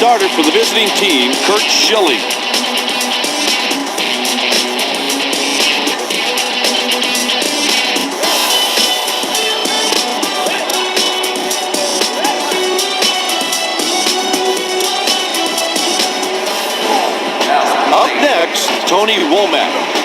starter for the visiting team, Kurt Schilling. Up next, Tony Womack.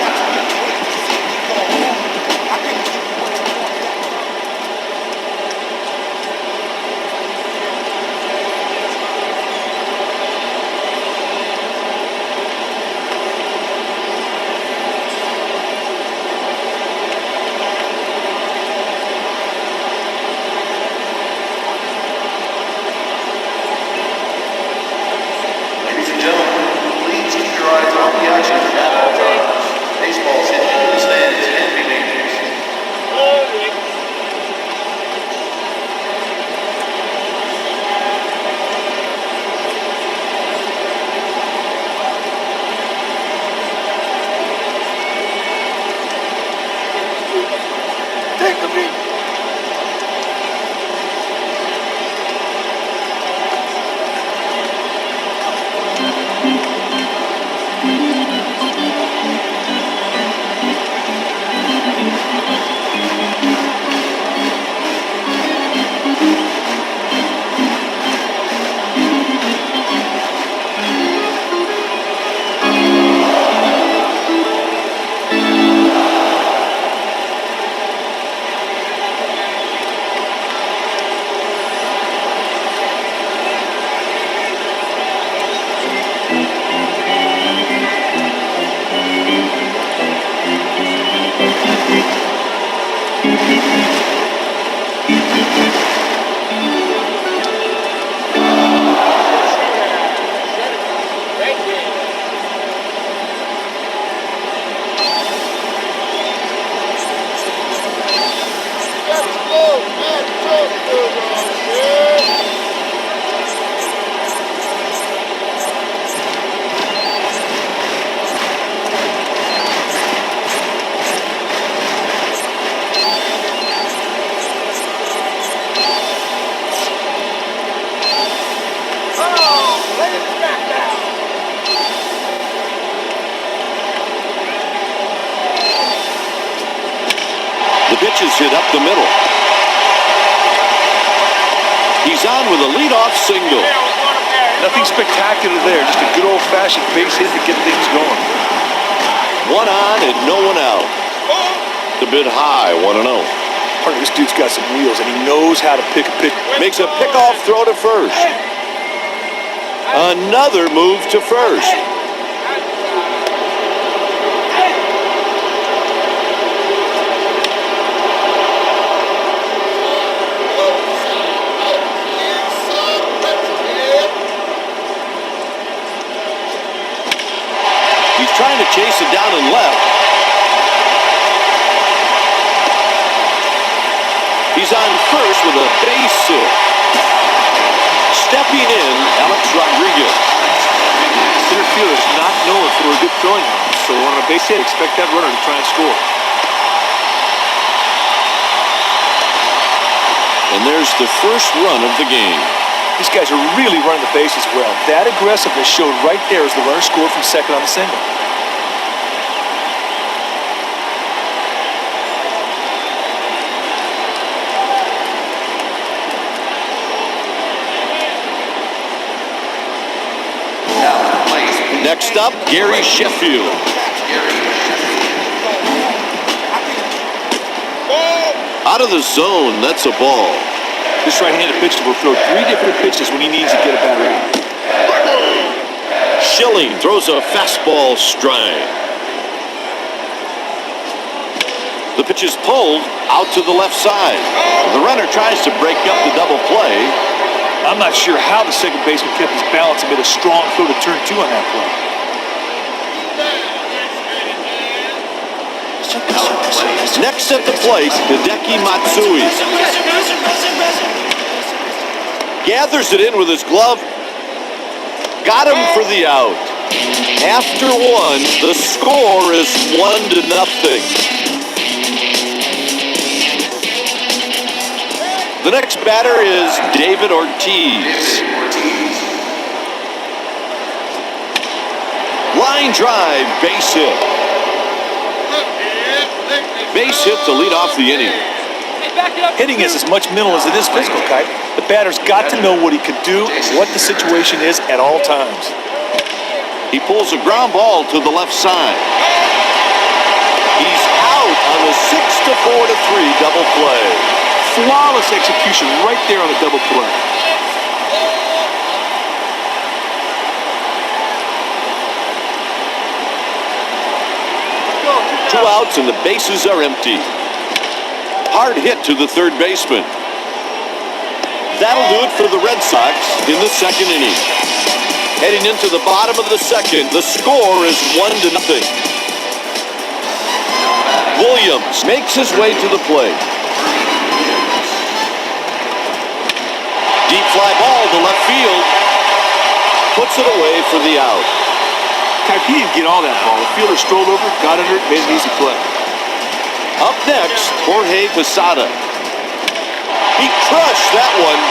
Pitch is hit up the middle. He's on with a leadoff single. Nothing spectacular there, just a good old-fashioned base hit to get things going. One on and no one out. A bit high, 1-0. Partner, this dude's got some wheels, and he knows how to pick a pitch. Makes a pickoff throw to first. Another move to first. Trying to chase it down and left. He's on first with a base hit. Stepping in, Alex Rodriguez. Center fielder is not known for a good throwing arm, so on a base hit, expect that runner to try and score. And there's the first run of the game. These guys are really running the bases well. That aggressiveness showed right there as the runner scored from second on the single. Next up, Gary Sheffield. Out of the zone, that's a ball. This right-handed pitcher will throw 3 different pitches when he needs to get a batter out. Schilling throws a fastball strike. The pitch is pulled out to the left side. The runner tries to break up the double play. I'm not sure how the second baseman kept his balance and made a strong throw to turn 2 on that play. Next at the plate, Hideki Matsui. Gathers it in with his glove. Got him for the out. After 1, the score is 1-0. The next batter is David Ortiz. Line drive, base hit. Base hit to lead off the inning. Hitting is as much mental as it is physical, Kite. The batter's got to know what he could do, what the situation is at all times. He pulls a ground ball to the left side. He's out on a 6-4-3 double play. Flawless execution right there on the double play. Two outs and the bases are empty. Hard hit to the third baseman. That'll do it for the Red Sox in the second inning. Heading into the bottom of the second, the score is 1-0. Williams makes his way to the plate. Deep fly ball to left field. Puts it away for the out. He didn't get all that ball. The fielder strolled over, got under it, made an easy play. Up next, Jorge Posada. He crushed that one.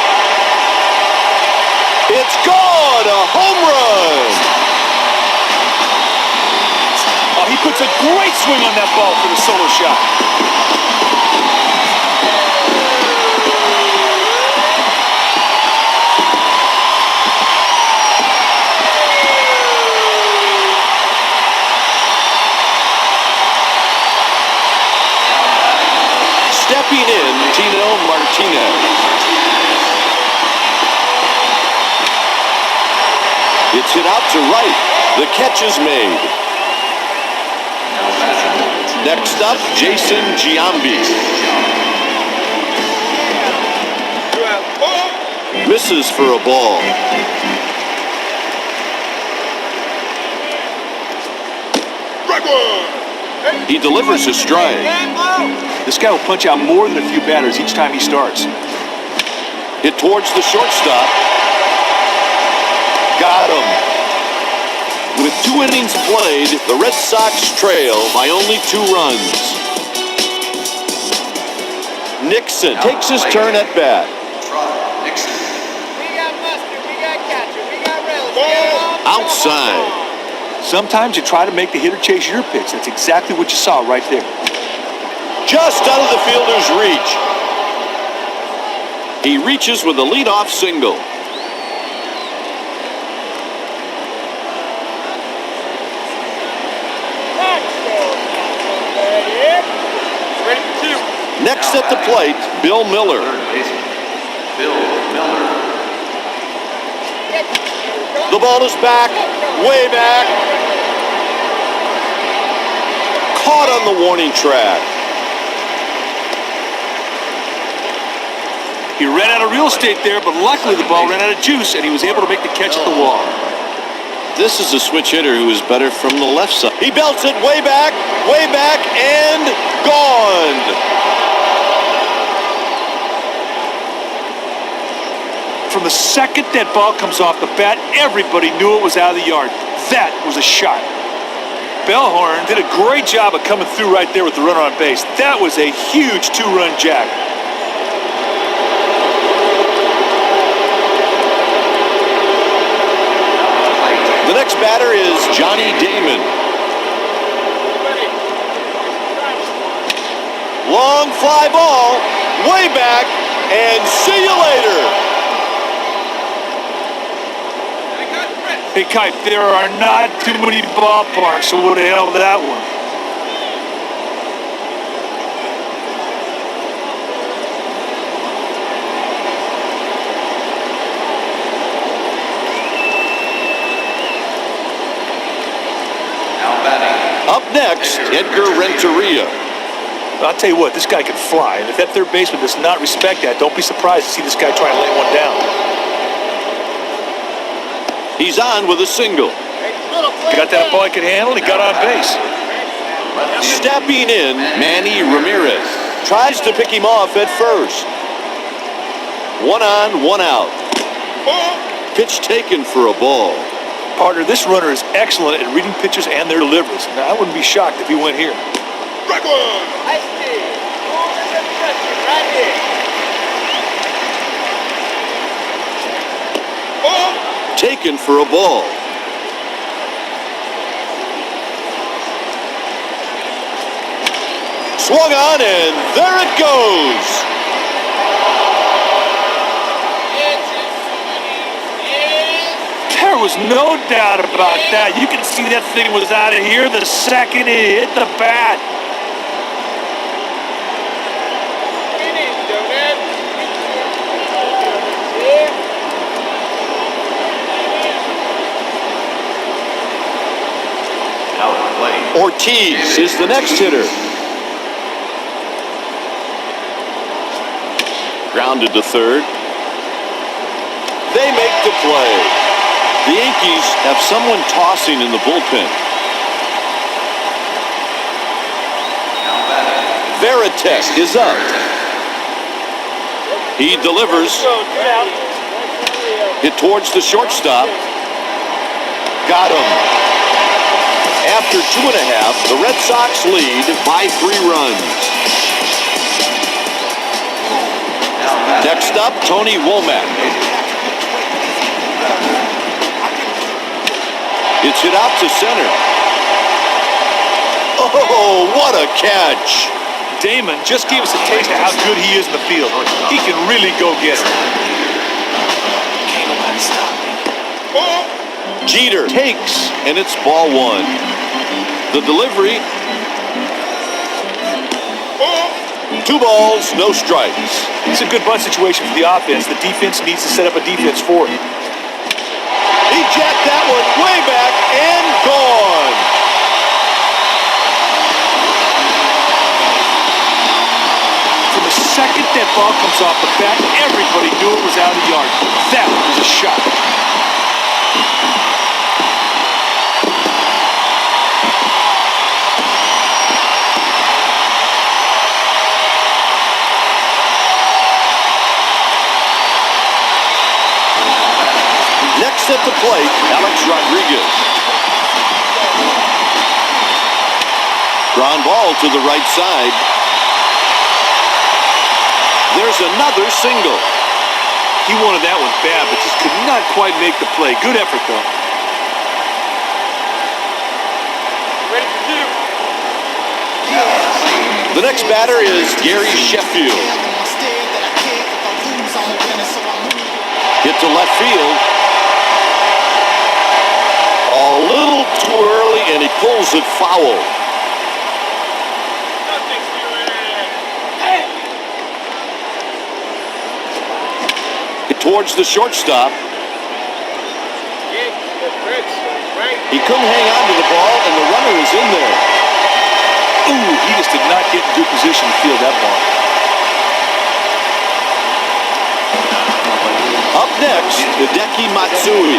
It's gone, a home run. Oh, he puts a great swing on that ball for the solo shot. Stepping in, Tino Martinez. It's hit out to right. The catch is made. Next up, Jason Giambi. Misses for a ball. He delivers a strike. This guy will punch out more than a few batters each time he starts. Hit towards the shortstop. Got him. With 2 innings played, the Red Sox trail by only 2 runs. Nixon takes his turn at bat. We got Buster, we got Catcher, we got Reynolds. Outside. Sometimes you try to make the hitter chase your pitch. That's exactly what you saw right there. Just out of the fielder's reach. He reaches with a leadoff single. Next at the plate, Bill Miller. The ball is back, way back. Caught on the warning track. He ran out of real estate there, but luckily the ball ran out of juice, and he was able to make the catch at the wall. This is a switch hitter who is better from the left side. He belts it way back, and gone. From the second that ball comes off the bat, everybody knew it was out of the yard. That was a shot. Bellhorn did a great job of coming through right there with the runner on base. That was a huge 2-run jack. The next batter is Johnny Damon. Long fly ball, way back, and see you later. Hey, Kite, there are not too many ballparks, so what the hell that one? Up next, Edgar Renteria. I'll tell you what, this guy can fly. And if that third baseman does not respect that, don't be surprised to see this guy try and lay one down. He's on with a single. He got that ball he could handle, he got on base. Stepping in, Manny Ramirez. Tries to pick him off at first. 1 on, 1 out. Pitch taken for a ball. Partner, this runner is excellent at reading pitchers and their deliveries. Now, I wouldn't be shocked if he went here. I see. Right here. Taken for a ball. Swung on, and there it goes. There was no doubt about that. You can see that thing was out of here the second it hit the bat. Ortiz is the next hitter. Grounded to third. They make the play. The Yankees have someone tossing in the bullpen. Redsox is up. He delivers. Hit towards the shortstop. Got him. After 2.5, the Red Sox lead by 3 runs. Next up, Tony Womack. It's hit out to center. Oh, what a catch. Damon just gave us a taste of how good he is in the field. He can really go get it. Jeter takes, and it's ball 1. The delivery. 2 balls, no strikes. It's a good bunt situation for the offense. The defense needs to set up a defense for it. He jacked that one way back and gone. From the second that ball comes off the bat, everybody knew it was out of the yard. That was a shot. Next at the plate, Alex Rodriguez. Ground ball to the right side. There's another single. He wanted that one bad, but just could not quite make the play. Good effort, though. The next batter is Gary Sheffield. Hit to left field. A little too early, and he pulls it foul. Hit towards the shortstop. He couldn't hang on to the ball, and the runner is in there. Ooh, he just did not get in good position to field that ball. Up next, Hideki Matsui.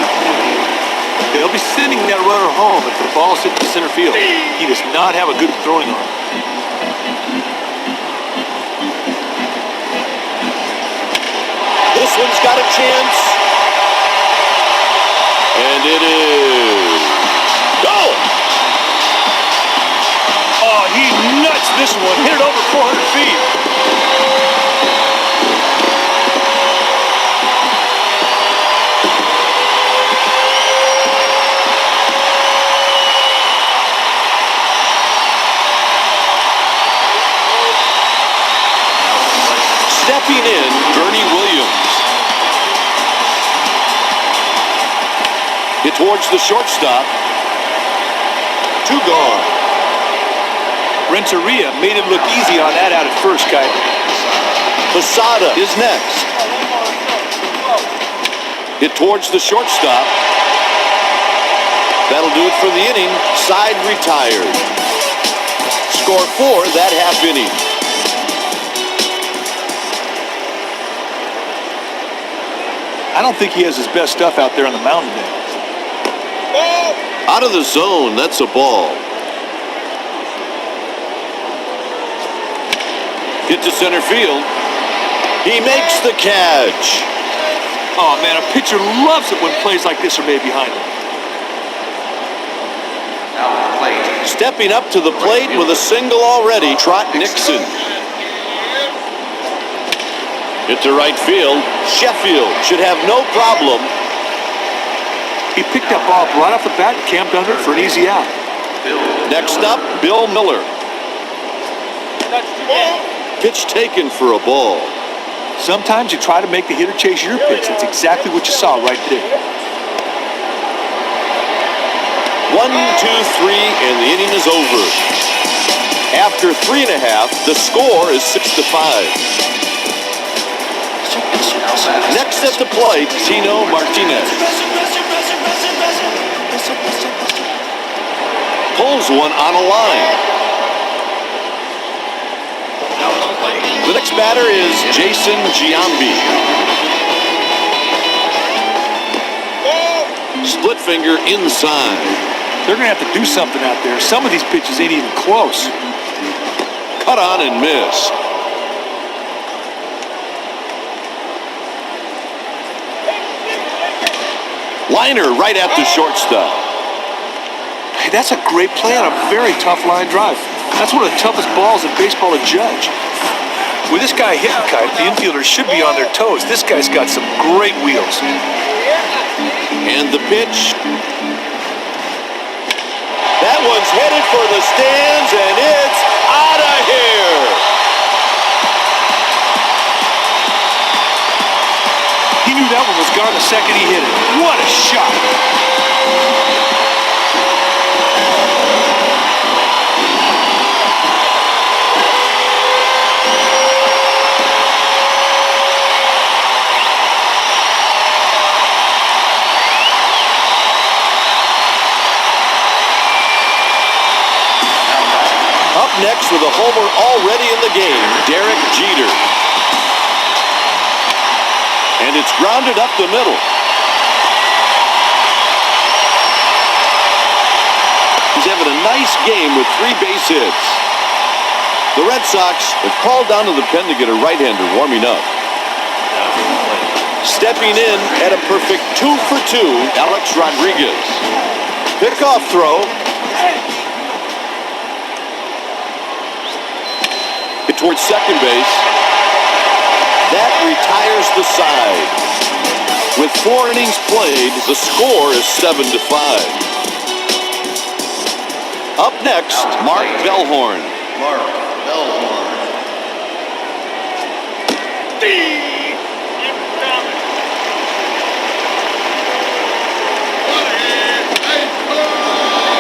They'll be sending that runner home if the ball's hit the center field. He does not have a good throwing arm. This one's got a chance. And it is. Go! Oh, he nuts this one. Hit it over 400 feet. Stepping in, Bernie Williams. Hit towards the shortstop. 2 gone. Renteria made him look easy on that out at first, Kite. Posada is next. Hit towards the shortstop. That'll do it for the inning. Side retired. Score 4 that half inning. I don't think he has his best stuff out there on the mound today. Out of the zone, that's a ball. Hit to center field. He makes the catch. Oh, man, a pitcher loves it when plays like this are made behind him. Stepping up to the plate with a single already, Trot Nixon. Hit to right field. Sheffield should have no problem. He picked that ball up right off the bat and camped under it for an easy out. Next up, Bill Miller. That's too bad. Pitch taken for a ball. Sometimes you try to make the hitter chase your pitch. That's exactly what you saw right there. 1, 2, 3, and the inning is over. After 3.5, the score is 6-5. Next at the plate, Tino Martinez. Pulls one on a line. The next batter is Jason Giambi. Split finger inside. They're going to have to do something out there. Some of these pitches ain't even close. Cut on and miss. Liner right at the shortstop. Hey, that's a great play on a very tough line drive. That's one of the toughest balls in baseball to judge. With this guy hitting kite, the infielders should be on their toes. This guy's got some great wheels. And the pitch. That one's headed for the stands, and it's out of here. He knew that one was gone the second he hit it. What a shot. Up next with a homer already in the game, Derek Jeter. And it's grounded up the middle. He's having a nice game with 3 base hits. The Red Sox have called down to the pen to get a right-hander warming up. Stepping in at a perfect 2 for 2, Alex Rodriguez. Pickoff throw. Hit towards second base. That retires the side. With 4 innings played, the score is 7-5. Up next, Mark Bellhorn.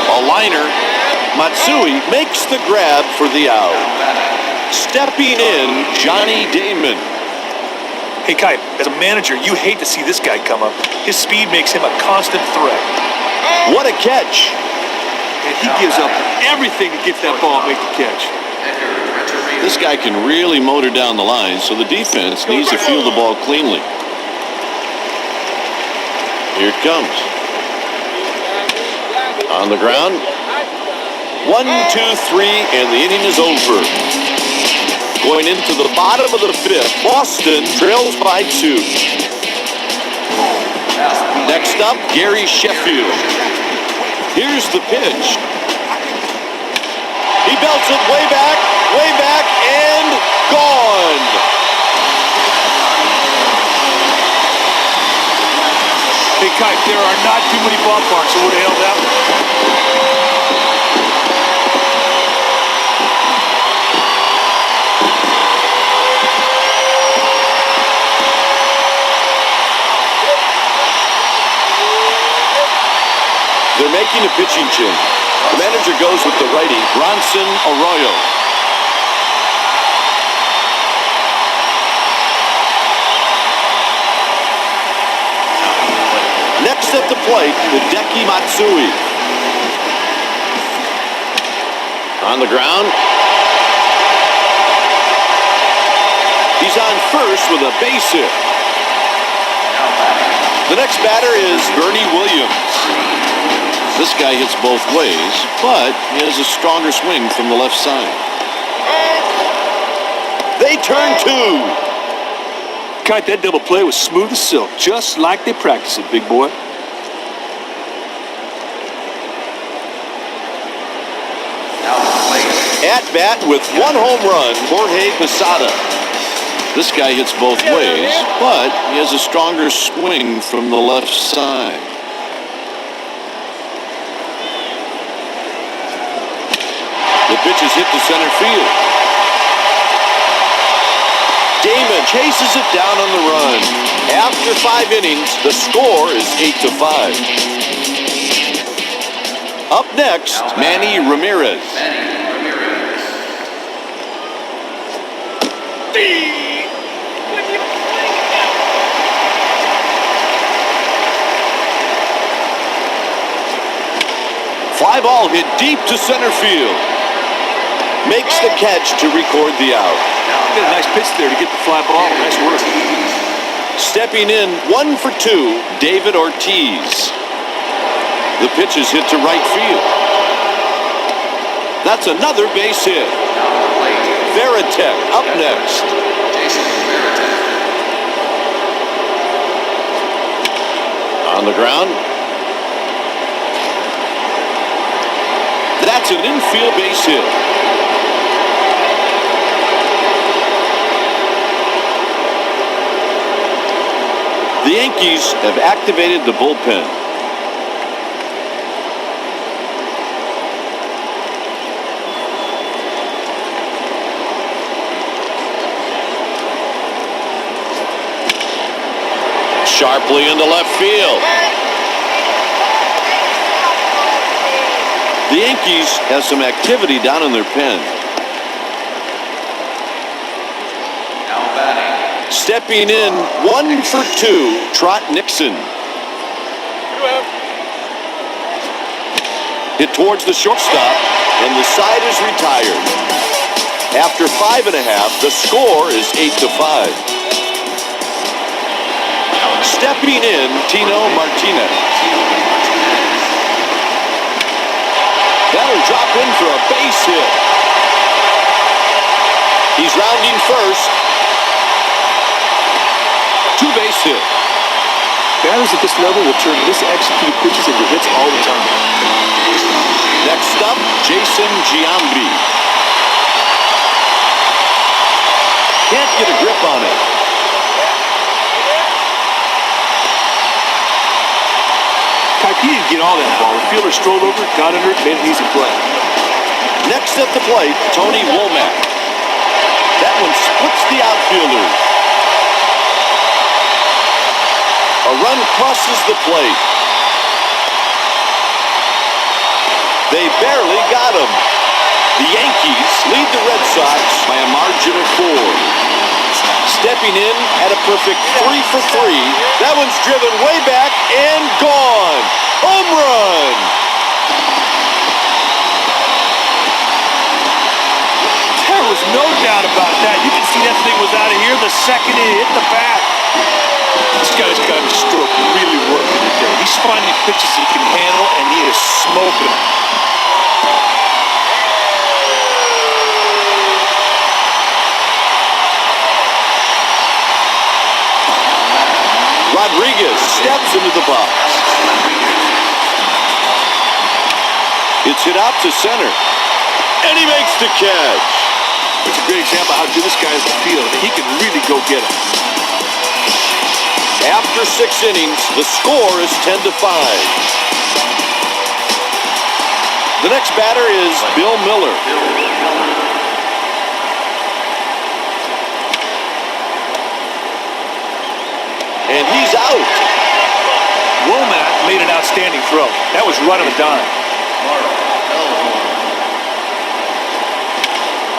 A liner. Matsui makes the grab for the out. Stepping in, Johnny Damon. Hey, Kite, as a manager, you hate to see this guy come up. His speed makes him a constant threat. What a catch. And he gives up everything to get that ball and make the catch. This guy can really motor down the line, so the defense needs to field the ball cleanly. Here it comes. On the ground. 1, 2, 3, and the inning is over. Going into the bottom of the 5th, Boston trails by 2. Next up, Gary Sheffield. Here's the pitch. He belts it way back, and gone. Hey, Kite, there are not too many ballparks that would have held that one. They're making a pitching change. The manager goes with the righty, Bronson Arroyo. Next at the plate, Hideki Matsui. On the ground. He's on first with a base hit. The next batter is Bernie Williams. This guy hits both ways, but he has a stronger swing from the left side. They turn 2. Kite, that double play was smooth as silk, just like they practice it, big boy. At bat with 1 home run, Jorge Posada. This guy hits both ways, but he has a stronger swing from the left side. The pitch is hit to center field. Damon chases it down on the run. After 5 innings, the score is 8-5. Up next, Manny Ramirez. Fly ball hit deep to center field. Makes the catch to record the out. Got a nice pitch there to get the fly ball. Nice work. Stepping in, 1 for 2, David Ortiz. The pitch is hit to right field. That's another base hit. Veritek up next. On the ground. That's an infield base hit. The Yankees have activated the bullpen. Sharply into left field. The Yankees have some activity down in their pen. Stepping in, 1 for 2, Trot Nixon. Hit towards the shortstop, and the side is retired. After 5.5, the score is 8-5. Stepping in, Tino Martinez. That'll drop in for a base hit. He's rounding first. 2-base hit. Batters at this level will turn misexecuted pitches into hits all the time. Next up, Jason Giambi. Can't get a grip on it. He didn't get all that ball. The fielder strolled over, got under it, made an easy play. Next at the plate, Tony Womack. That one splits the outfielders. A run crosses the plate. They barely got him. The Yankees lead the Red Sox by a margin of 4. Stepping in at a perfect 3 for 3. That one's driven way back and gone. Home run. There was no doubt about that. You can see that thing was out of here the second it hit the bat. This guy's got his stroke really working today. He's finding pitches he can handle, and he is smoking them. Rodriguez steps into the box. It's hit out to center. And he makes the catch. It's a great example of how good this guy is in the field. He can really go get him. After 6 innings, the score is 10-5. The next batter is Bill Miller. And he's out. Womack made an outstanding throw. That was right on the dime.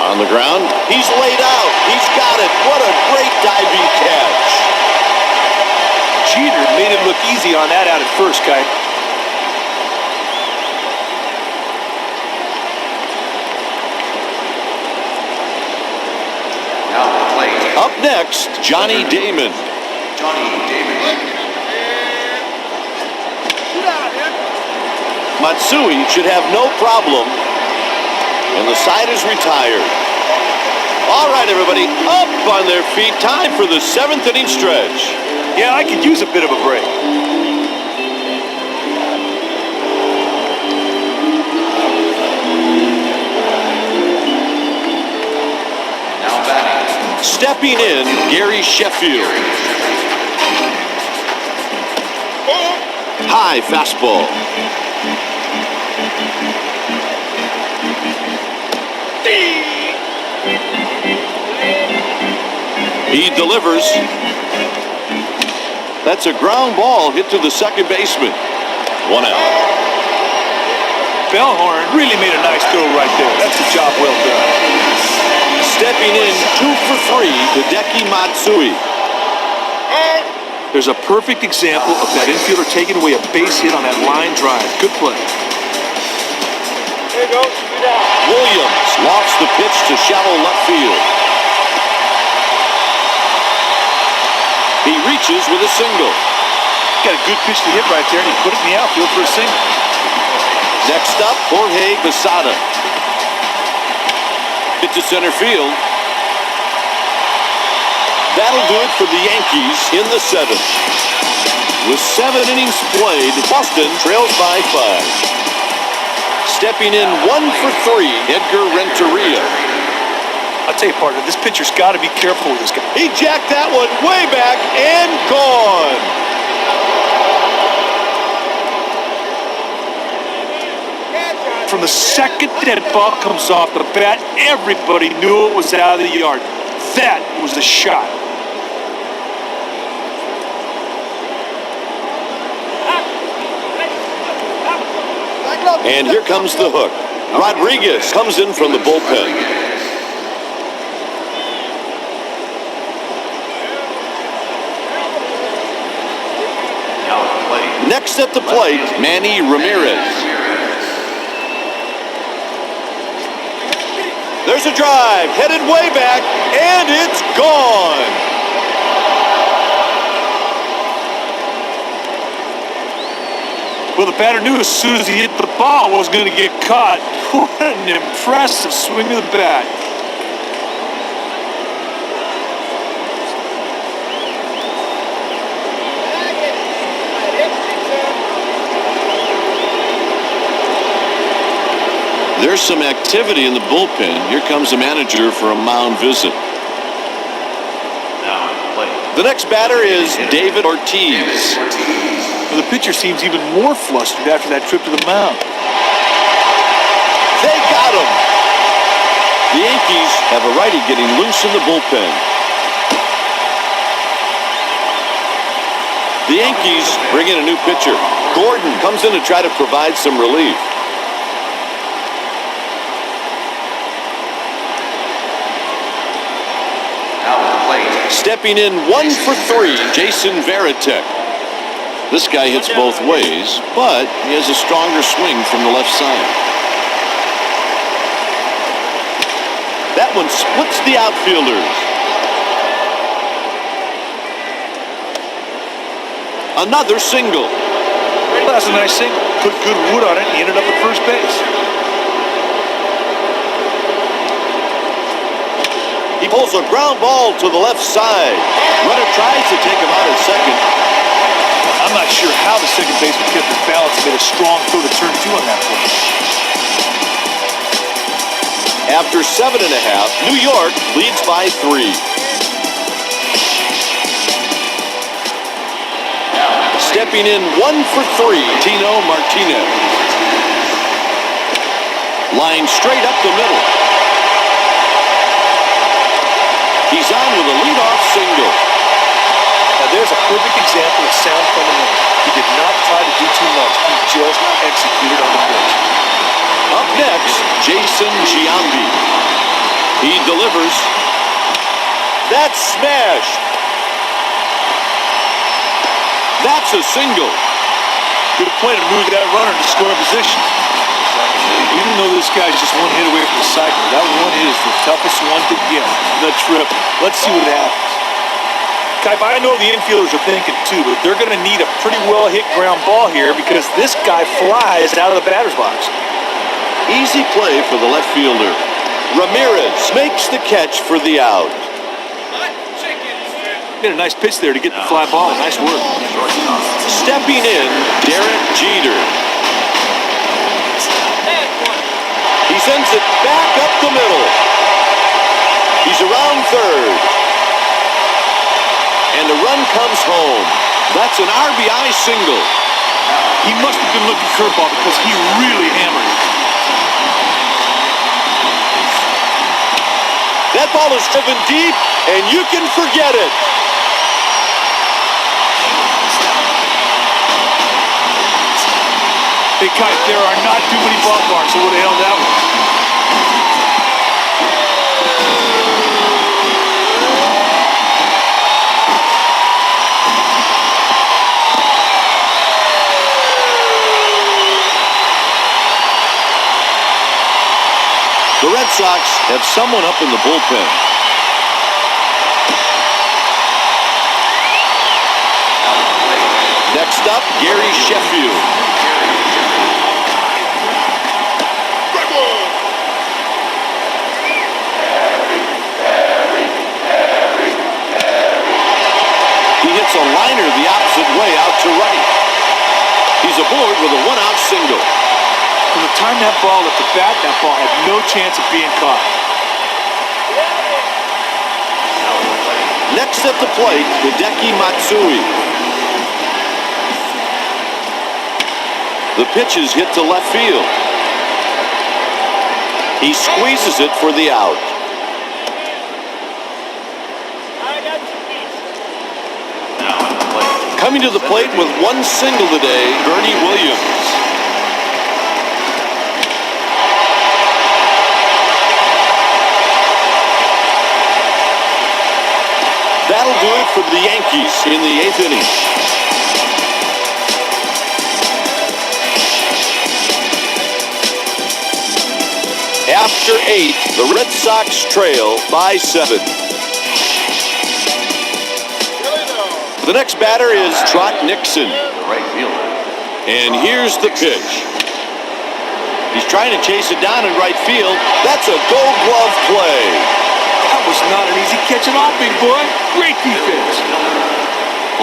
On the ground, he's laid out. He's got it. What a great diving catch. Jeter made it look easy on that out at first, Kai. Up next, Johnny Damon. Matsui should have no problem, and the side is retired. All right, everybody, up on their feet. Time for the 7th inning stretch. Yeah, I could use a bit of a break. Stepping in, Gary Sheffield. High fastball. He delivers. That's a ground ball hit to the second baseman. 1 out. Bellhorn really made a nice throw right there. That's a job well done. Stepping in 2 for 3, Hideki Matsui. There's a perfect example of that infielder taking away a base hit on that line drive. Good play. There you go. Shoot out. Williams lofts the pitch to shallow left field. He reaches with a single. Got a good pitch to hit right there, and he put it in the outfield for a single. Next up, Jorge Posada. Hit to center field. That'll do it for the Yankees in the 7th. With 7 innings played, Boston trails by 5. Stepping in 1 for 3, Edgar Renteria. I'll tell you, partner, this pitcher's got to be careful with this guy. He jacked that one way back and gone. From the second that ball comes off the bat, everybody knew it was out of the yard. That was a shot. And here comes the hook. Rodriguez comes in from the bullpen. Next at the plate, Manny Ramirez. There's a drive, headed way back, and it's gone. Well, the batter knew as soon as he hit the ball was going to get caught. What an impressive swing of the bat. There's some activity in the bullpen. Here comes the manager for a mound visit. The next batter is David Ortiz. Well, the pitcher seems even more flustered after that trip to the mound. They got him. The Yankees have a righty getting loose in the bullpen. The Yankees bring in a new pitcher. Gordon comes in to try to provide some relief. Stepping in 1 for 3, Jason Varitek. This guy hits both ways, but he has a stronger swing from the left side. That one splits the outfielders. Another single. That's a nice single. Put good wood on it, and he ended up at first base. He pulls a ground ball to the left side. Runner tries to take him out at second. I'm not sure how the second baseman kept his balance and made a strong throw to turn 2 on that play. After 7.5, New York leads by 3. Stepping in 1 for 3, Tino Martinez. Line straight up the middle. He's on with a leadoff single. Now there's a perfect example of sound fundamentals. He did not try to do too much. He just executed on the pitch. Up next, Jason Giambi. He delivers. That's smashed. That's a single. Good play to move that runner to score position. Even though this guy's just 1 hit away from the cycle, that 1 hit is the toughest one to get. The triple. Let's see what happens. Kipe, I know the infielders are thinking too, but they're going to need a pretty well-hit ground ball here because this guy flies out of the batter's box. Easy play for the left fielder. Ramirez makes the catch for the out. Made a nice pitch there to get the fly ball. Nice work. Stepping in, Derek Jeter. He sends it back up the middle. He's around third. And the run comes home. That's an RBI single. He must have been looking curveball because he really hammered it. That ball is driven deep, and you can forget it. Hey, Kite, there are not too many ballparks that would have held that one. The Red Sox have someone up in the bullpen. Next up, Gary Sheffield. He hits a liner the opposite way out to right. He's aboard with a one-out single. From the time that ball left the bat, that ball had no chance of being caught. Next at the plate, Hideki Matsui. The pitch is hit to left field. He squeezes it for the out. Coming to the plate with one single today, Bernie Williams. That'll do it for the Yankees in the 8th inning. After 8, the Red Sox trail by 7. The next batter is Trot Nixon. The right fielder. And here's the pitch. He's trying to chase it down in right field. That's a Gold Glove play. That was not an easy catch at all, big boy. Great defense.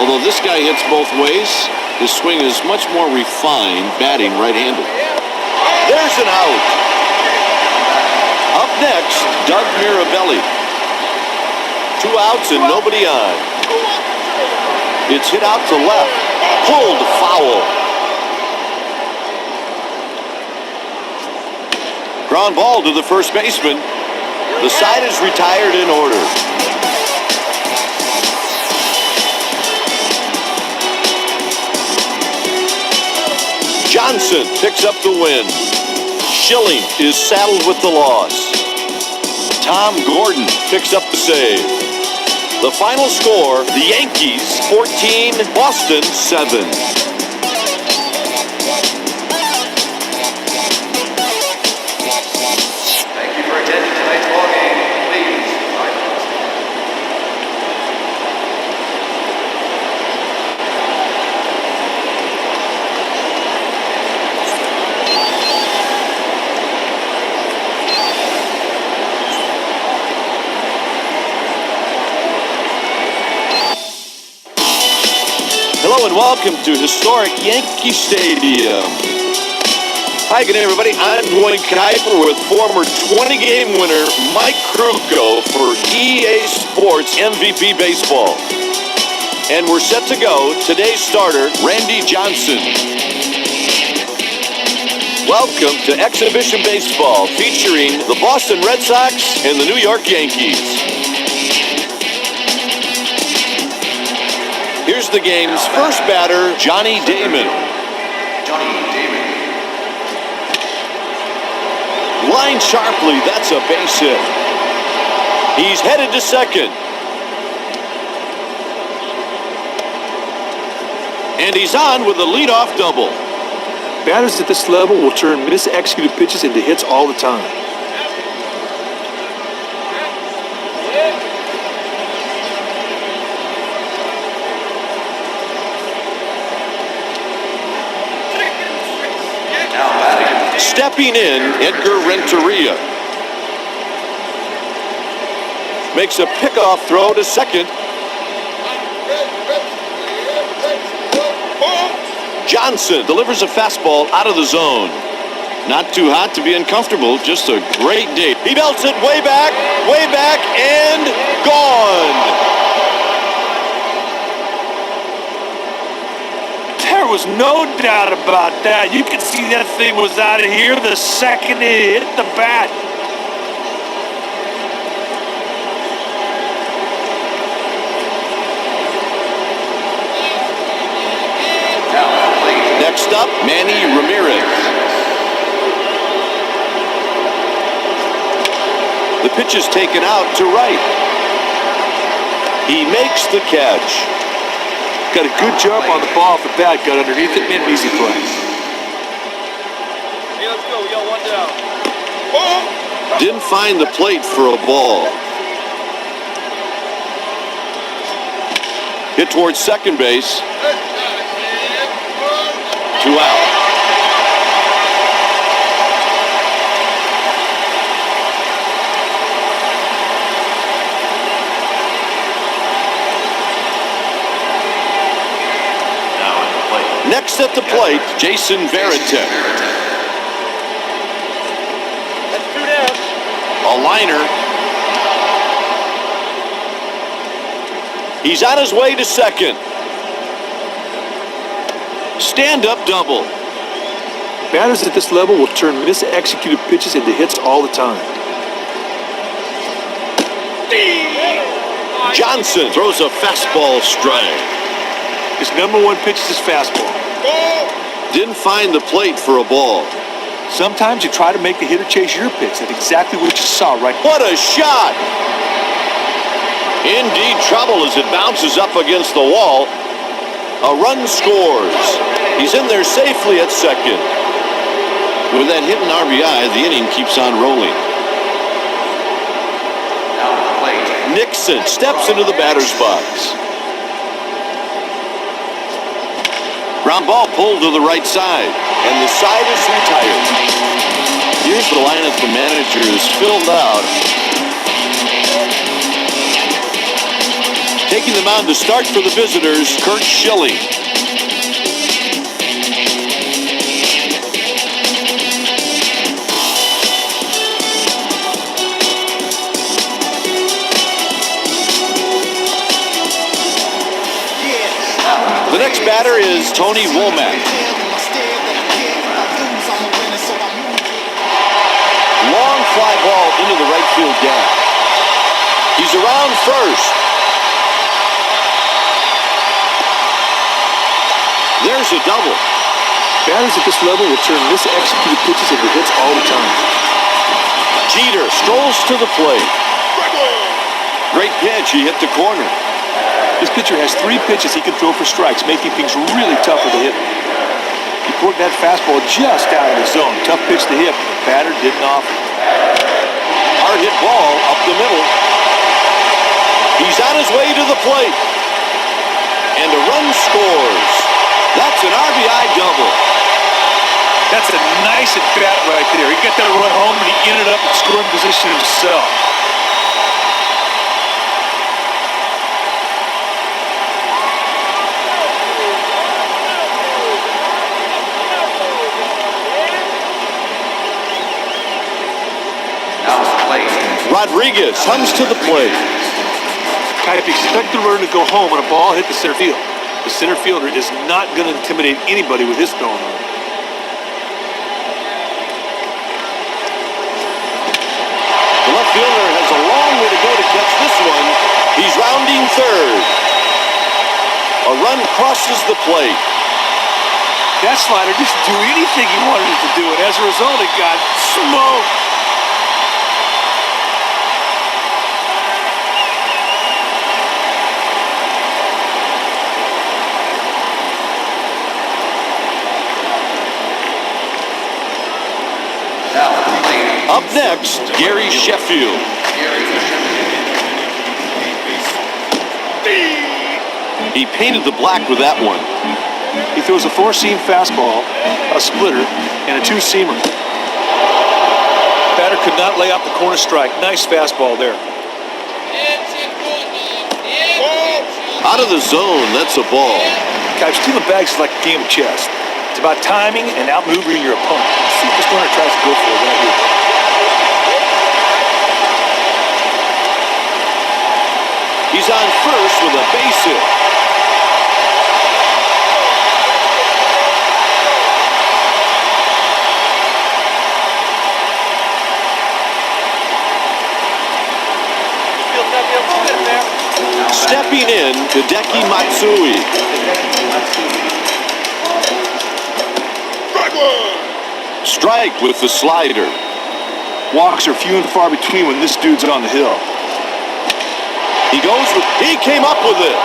Although this guy hits both ways, his swing is much more refined, batting right-handed. There's an out. Up next, Doug Mirabelli. 2 outs and nobody on. It's hit out to left. Pulled foul. Ground ball to the first baseman. The side is retired in order. Johnson picks up the win. Schilling is saddled with the loss. Tom Gordon picks up the save. The final score, the Yankees 14, Boston 7. Thank you for attending tonight's ball game. Please. Hello and welcome to historic Yankee Stadium. Hi again, everybody. I'm Dwayne Kuiper with former 20-game winner Mike Krukow for EA Sports MVP Baseball. And we're set to go. Today's starter, Randy Johnson. Welcome to Exhibition Baseball featuring the Boston Red Sox and the New York Yankees. Here's the game's first batter, Johnny Damon. Johnny Damon. Line sharply, that's a base hit. He's headed to second. And he's on with a leadoff double. Batters at this level will turn mis-executed pitches into hits all the time. Stepping in, Edgar Renteria. Makes a pickoff throw to second. Johnson delivers a fastball out of the zone. Not too hot to be uncomfortable, just a great day. He belts it way back, and gone. There was no doubt about that. You could see that thing was out of here the second it hit the bat. Next up, Manny Ramirez. The pitch is taken out to right. He makes the catch. Got a good jump on the ball off the bat. Got underneath it. Made an easy play. Hey, let's go. We got one down. Didn't find the plate for a ball. Hit towards second base. 2 out. Now at the plate. Next at the plate, Jason Varitek. That's 2 down. A liner. He's on his way to second. Stand-up double. Batters at this level will turn misexecuted pitches into hits all the time. Johnson throws a fastball strike. His number one pitch is his fastball. Didn't find the plate for a ball. Sometimes you try to make the hitter chase your pitch. That's exactly what you saw right. What a shot! Indeed trouble as it bounces up against the wall. A run scores. He's in there safely at second. With that hit and RBI, the inning keeps on rolling. Now at the plate. Nixon steps into the batter's box. Ground ball pulled to the right side, and the side is retired. Here's the lineup the manager has filled out. Taking the mound to start for the visitors, Kurt Schilling. The next batter is Tony Womack. Long fly ball into the right field gap. He's around first. There's a double. Batters at this level will turn misexecuted pitches into hits all the time. Jeter strolls to the plate. Great pitch. He hit the corner. This pitcher has 3 pitches he can throw for strikes, making things really tough for the hitter. He poured that fastball just out of the zone. Tough pitch to hit, but the batter didn't offer. Hard hit ball up the middle. He's on his way to the plate. And a run scores. That's an RBI double. That's a nice at bat right there. He got that run home and he ended up in scoring position himself. Now at the plate. Rodriguez comes to the plate. Kind of expect the runner to go home and a ball hit the center field. The center fielder is not going to intimidate anybody with his throwing arm. The left fielder has a long way to go to catch this one. He's rounding third. A run crosses the plate. That slider didn't do anything he wanted it to do, and as a result, it got smoked. Now at the plate. Up next, Gary Sheffield. He painted the black with that one. He throws a 4-seam fastball, a splitter, and a 2-seamer. Batter could not lay out the corner strike. Nice fastball there. Out of the zone, that's a ball. Guys, stealing bags is like a game of chess. It's about timing and outmaneuvering your opponent. Let's see what this runner tries to go for right here. He's on first with a base hit. Stepping in, Hideki Matsui. Strike with the slider. Walks are few and far between when this dude's on the hill. He came up with it.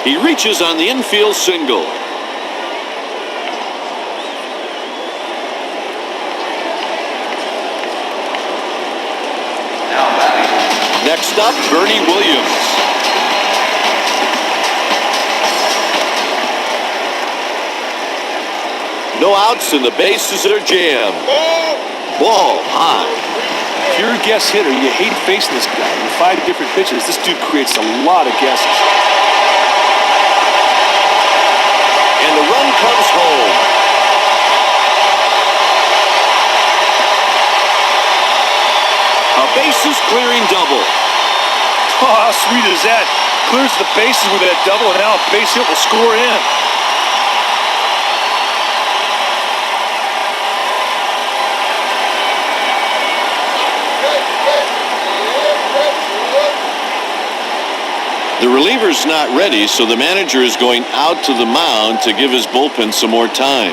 He reaches on the infield single. Next up, Bernie Williams. No outs and the bases are jammed. Ball high. If you're a guess hitter, you hate facing this guy. In 5 different pitches, this dude creates a lot of guesses. And the run comes home. A bases clearing double. Oh, how sweet is that? Clears the bases with that double, and now a base hit will score in. The reliever's not ready, so the manager is going out to the mound to give his bullpen some more time.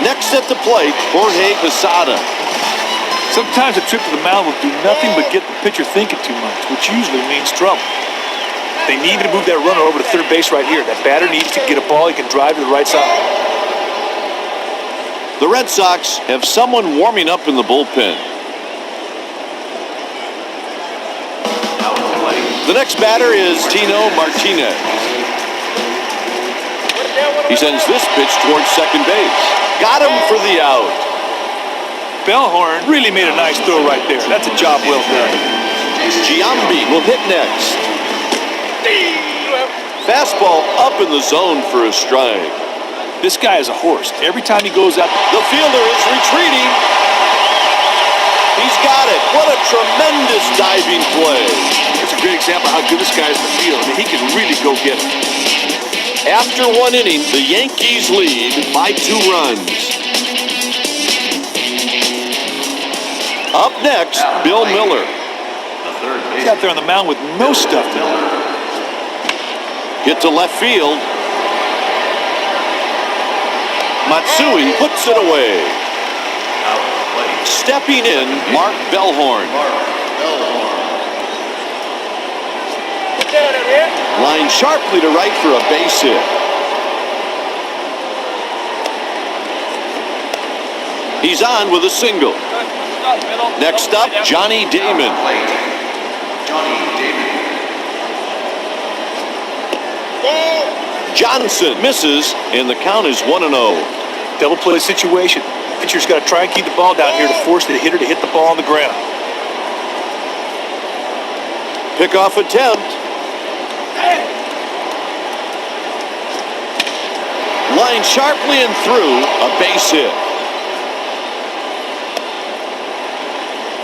Next at the plate, Jorge Posada. Sometimes a trip to the mound will do nothing but get the pitcher thinking too much, which usually means trouble. They need to move that runner over to third base right here. That batter needs to get a ball he can drive to the right side. The Red Sox have someone warming up in the bullpen. The next batter is Tino Martinez. He sends this pitch towards second base. Got him for the out. Bellhorn really made a nice throw right there. That's a job well done. Giambi will hit next. Fastball up in the zone for a strike. This guy is a horse. Every time he goes out, The fielder is retreating. He's got it. What a tremendous diving play. it's a great example of how good this guy is in the field. I mean, he can really go get it. After 1 inning, the Yankees lead by 2 runs. Up next, Bill Miller. He's out there on the mound with no stuff to do. Hit to left field. Matsui puts it away. Stepping in, Mark Bellhorn. Line sharply to right for a base hit. He's on with a single. Next up, Johnny Damon. Johnson misses, and the count is 1-0. Double play situation. Pitcher's got to try and keep the ball down here to force the hitter to hit the ball on the ground. Pickoff attempt. Line sharply and through, a base hit.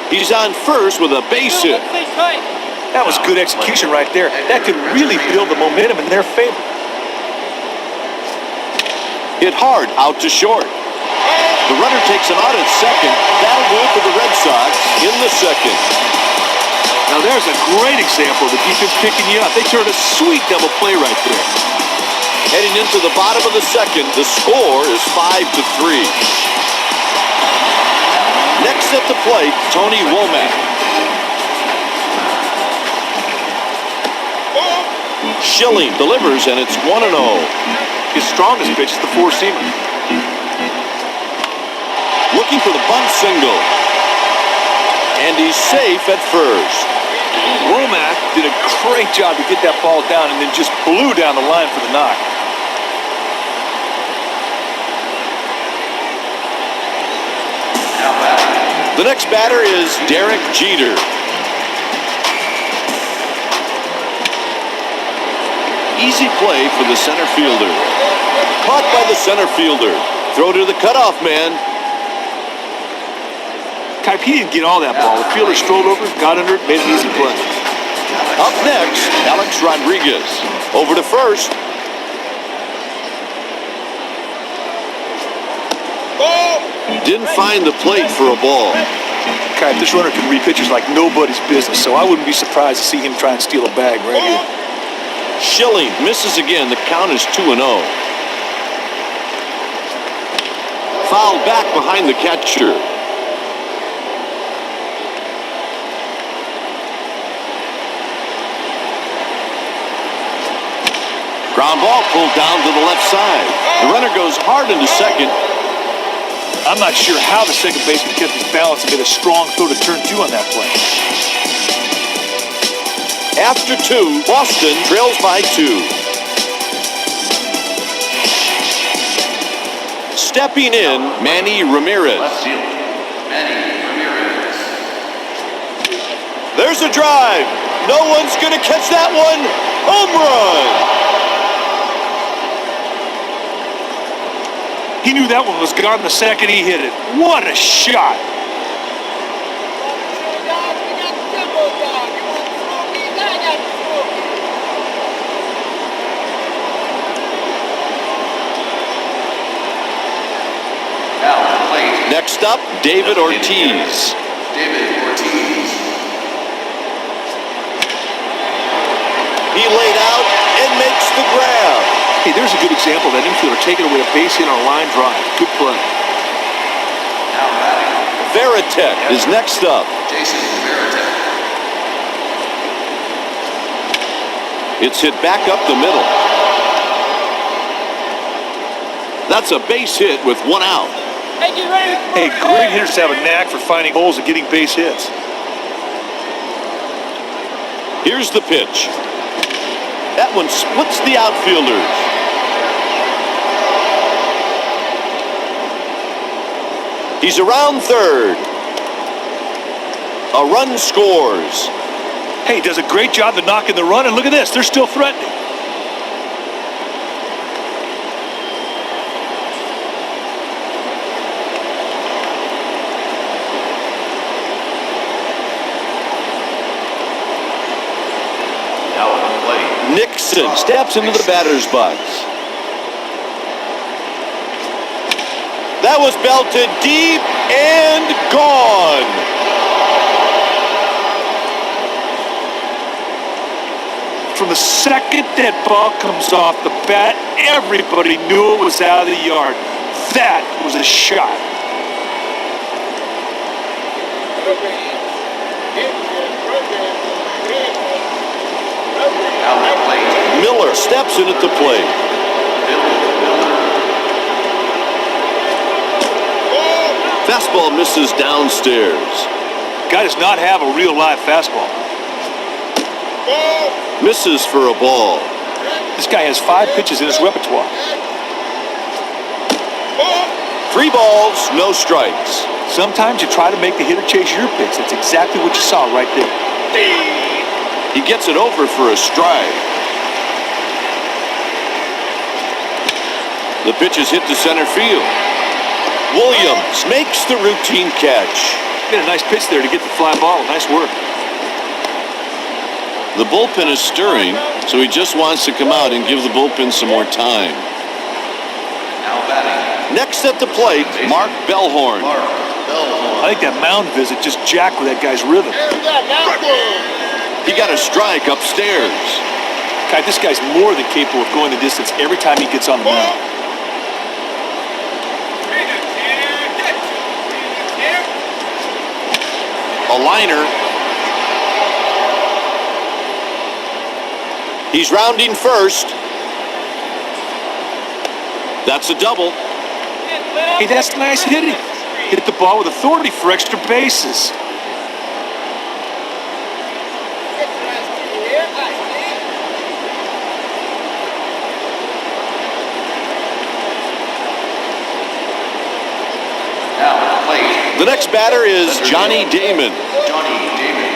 He's on first with a base hit. That was good execution right there. That could really build the momentum in their favor. Hit hard out to short. The runner takes him out at second. That'll do it for the Red Sox in the second. Now there's a great example of the defense picking you up. They turned a sweet double play right there. Heading into the bottom of the second, the score is 5-3. Next at the plate, Tony Womack. Schilling delivers, and it's 1-0. His strongest pitch is the four-seamer. Looking for the bunt single. And he's safe at first. Womack did a great job to get that ball down and then just blew down the line for the knock. The next batter is Derek Jeter. Easy play for the center fielder. Caught by the center fielder. Throw to the cutoff man. Kipe, he didn't get all that ball. The fielder strolled over, got under it, made an easy play. Up next, Alex Rodriguez. Over to first. Didn't find the plate for a ball. Kipe, this runner can read pitchers like nobody's business, so I wouldn't be surprised to see him try and steal a bag right here. Schilling misses again. The count is 2-0. Foul back behind the catcher. Ground ball pulled down to the left side. The runner goes hard into second. I'm not sure how the second baseman kept his balance and made a strong throw to turn 2 on that play. After 2, Boston trails by 2. Stepping in, Manny Ramirez. Left field. Manny Ramirez. There's a drive. No one's going to catch that one. Home run. He knew that one was gone the second he hit it. What a shot. Now at the plate. Next up, David Ortiz. David Ortiz. He laid out and makes the grab. Hey, there's a good example of that infielder taking away a base hit on a line drive. Good play. Now batting. Veritek is next up. Jason Veritek. It's hit back up the middle. That's a base hit with 1 out. Hey, great hitters have a knack for finding holes and getting base hits. Here's the pitch. That one splits the outfielders. He's around third. A run scores. Hey, does a great job of knocking the run, and look at this, they're still threatening. Now at the plate. Nixon steps into the batter's box. That was belted deep and gone. From the second that ball comes off the bat, everybody knew it was out of the yard. That was a shot. Now at the plate. Miller steps in at the plate. Fastball misses downstairs. Guy does not have a real live fastball. Misses for a ball. This guy has 5 pitches in his repertoire. 3 balls, no strikes. Sometimes you try to make the hitter chase your pitch. That's exactly what you saw right there. He gets it over for a strike. The pitch is hit to center field. Williams makes the routine catch. Made a nice pitch there to get the fly ball. Nice work. The bullpen is stirring, so he just wants to come out and give the bullpen some more time. Now batting. Next at the plate, Mark Bellhorn. Mark Bellhorn. I think that mound visit just jacked with that guy's rhythm. He got a strike upstairs. God, this guy's more than capable of going the distance every time he gets on the mound. A liner. He's rounding first. That's a double. Hey, that's nice hitting. Hit the ball with authority for extra bases. Now at the plate. The next batter is Johnny Damon. Johnny Damon.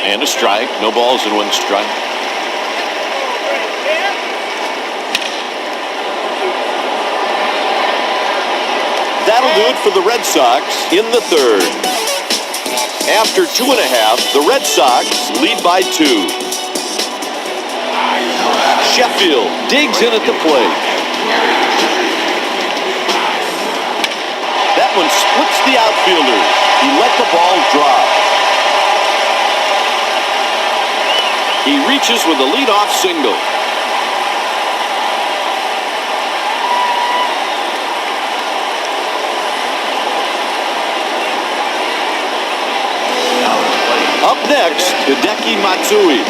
And a strike. No balls and 1 strike. That'll do it for the Red Sox in the 3rd. After 2.5, the Red Sox lead by 2. Sheffield digs in at the plate. That one splits the outfielder. He let the ball drop. He reaches with a leadoff single. Up next, Hideki Matsui.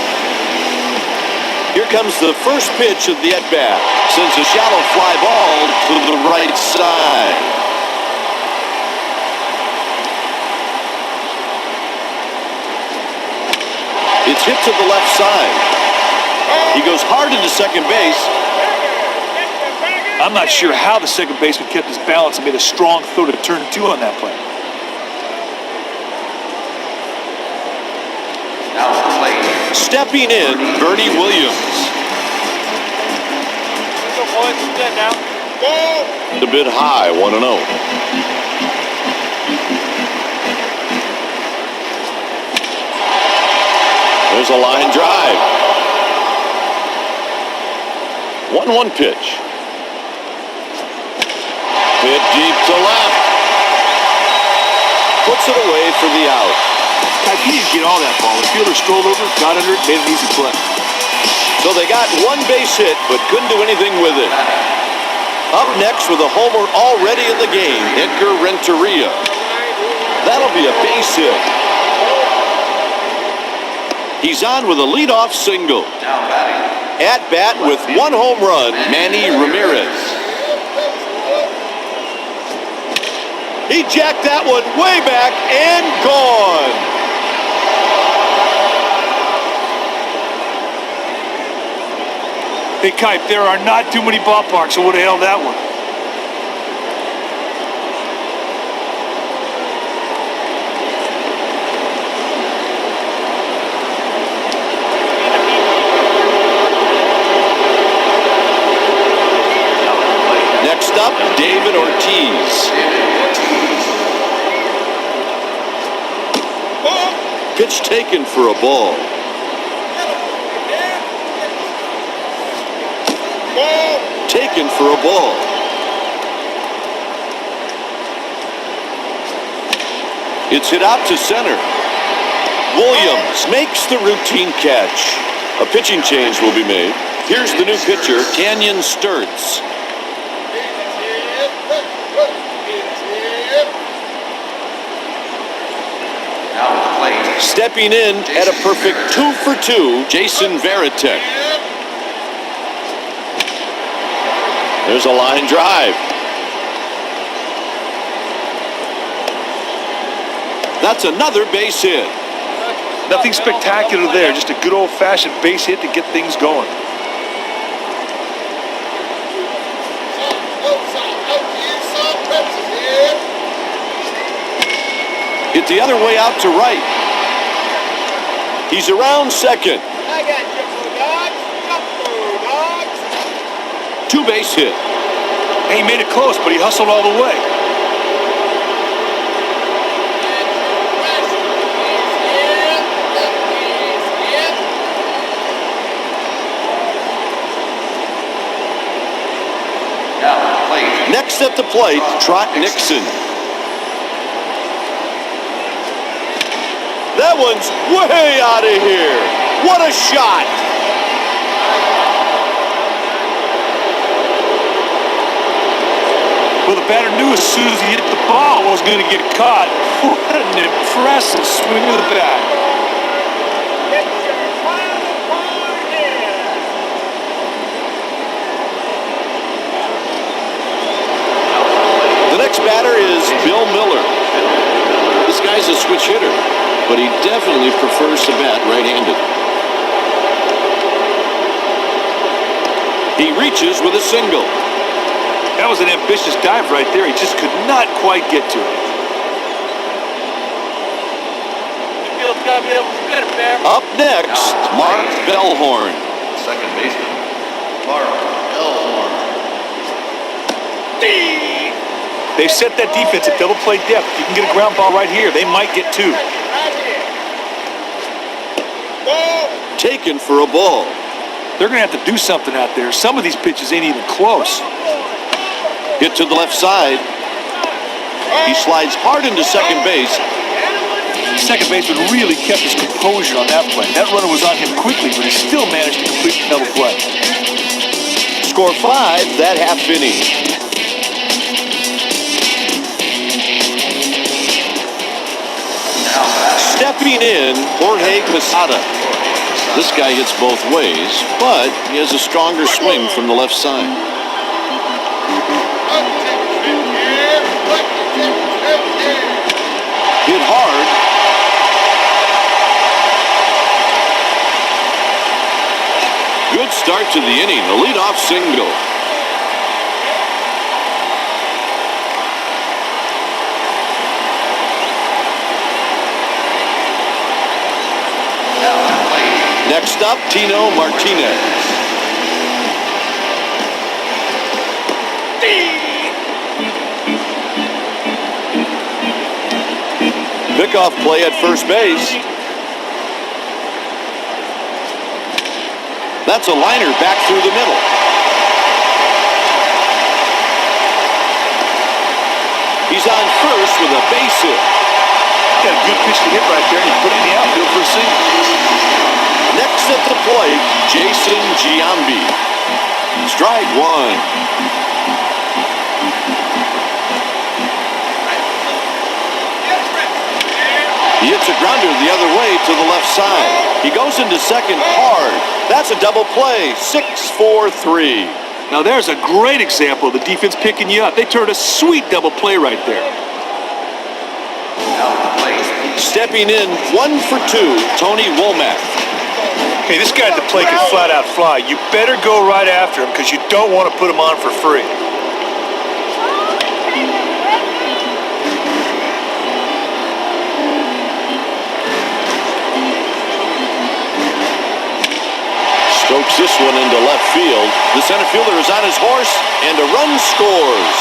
Here comes the first pitch of the at-bat. Sends a shallow fly ball to the right side. It's hit to the left side. He goes hard into second base. I'm not sure how the second baseman kept his balance and made a strong throw to turn two on that play. Now at the plate. Stepping in, Bernie Williams. A bit high, 1-0. There's a line drive. 1-1 pitch. Hit deep to left. Puts it away for the out. He didn't get all that ball. The fielder strolled over, got under it, made an easy play. So they got one base hit, but couldn't do anything with it. Up next with a homer already in the game, Edgar Renteria. That'll be a base hit. He's on with a leadoff single. Now batting. At bat with one home run, Manny Ramirez. He jacked that one way back and gone. Hey, Kipe, there are not too many ballparks that would have held that one. Next up, David Ortiz. Pitch taken for a ball. Taken for a ball. It's hit out to center. Williams makes the routine catch. A pitching change will be made. Here's the new pitcher, Canyon Sturts. Now at the plate. Stepping in at a perfect 2 for 2, Jason Varitek. There's a line drive. That's another base hit. Nothing spectacular there, just a good old-fashioned base hit to get things going. Hit the other way out to right. He's around second. I got Bulldogs. Two-base hit. Hey, he made it close, but he hustled all the way. Now at the plate. Next at the plate, Trot Nixon. That one's way out of here. What a shot. Well, the batter knew as soon as he hit the ball it was going to get caught. What an impressive swing of the bat. The next batter is Bill Miller. This guy's a switch hitter, but he definitely prefers to bat right-handed. He reaches with a single. That was an ambitious dive right there. He just could not quite get to it. Up next, Mark Bellhorn. Second baseman. Mark Bellhorn. They've set that defense at double play depth. You can get a ground ball right here. They might get two. Taken for a ball. They're going to have to do something out there. Some of these pitches ain't even close. Hit to the left side. He slides hard into second base. Second baseman really kept his composure on that play. That runner was on him quickly, but he still managed to complete the double play. Score 5 that half inning. Stepping in, Jorge Posada. This guy hits both ways, but he has a stronger swing from the left side. Hit hard. Good start to the inning. A leadoff single. Next up, Tino Martinez. Pickoff play at first base. That's a liner back through the middle. He's on first with a base hit. Got a good pitch to hit right there, and he put it in the outfield for a single. Next at the plate, Jason Giambi. Strike one. He hits a grounder the other way to the left side. He goes into second hard. That's a double play. 6-4-3. Now there's a great example of the defense picking you up. They turned a sweet double play right there. Stepping in 1 for 2, Tony Womack. Hey, this guy at the plate can flat out fly. You better go right after him because you don't want to put him on for free. Strokes this one into left field. The center fielder is on his horse, and a run scores.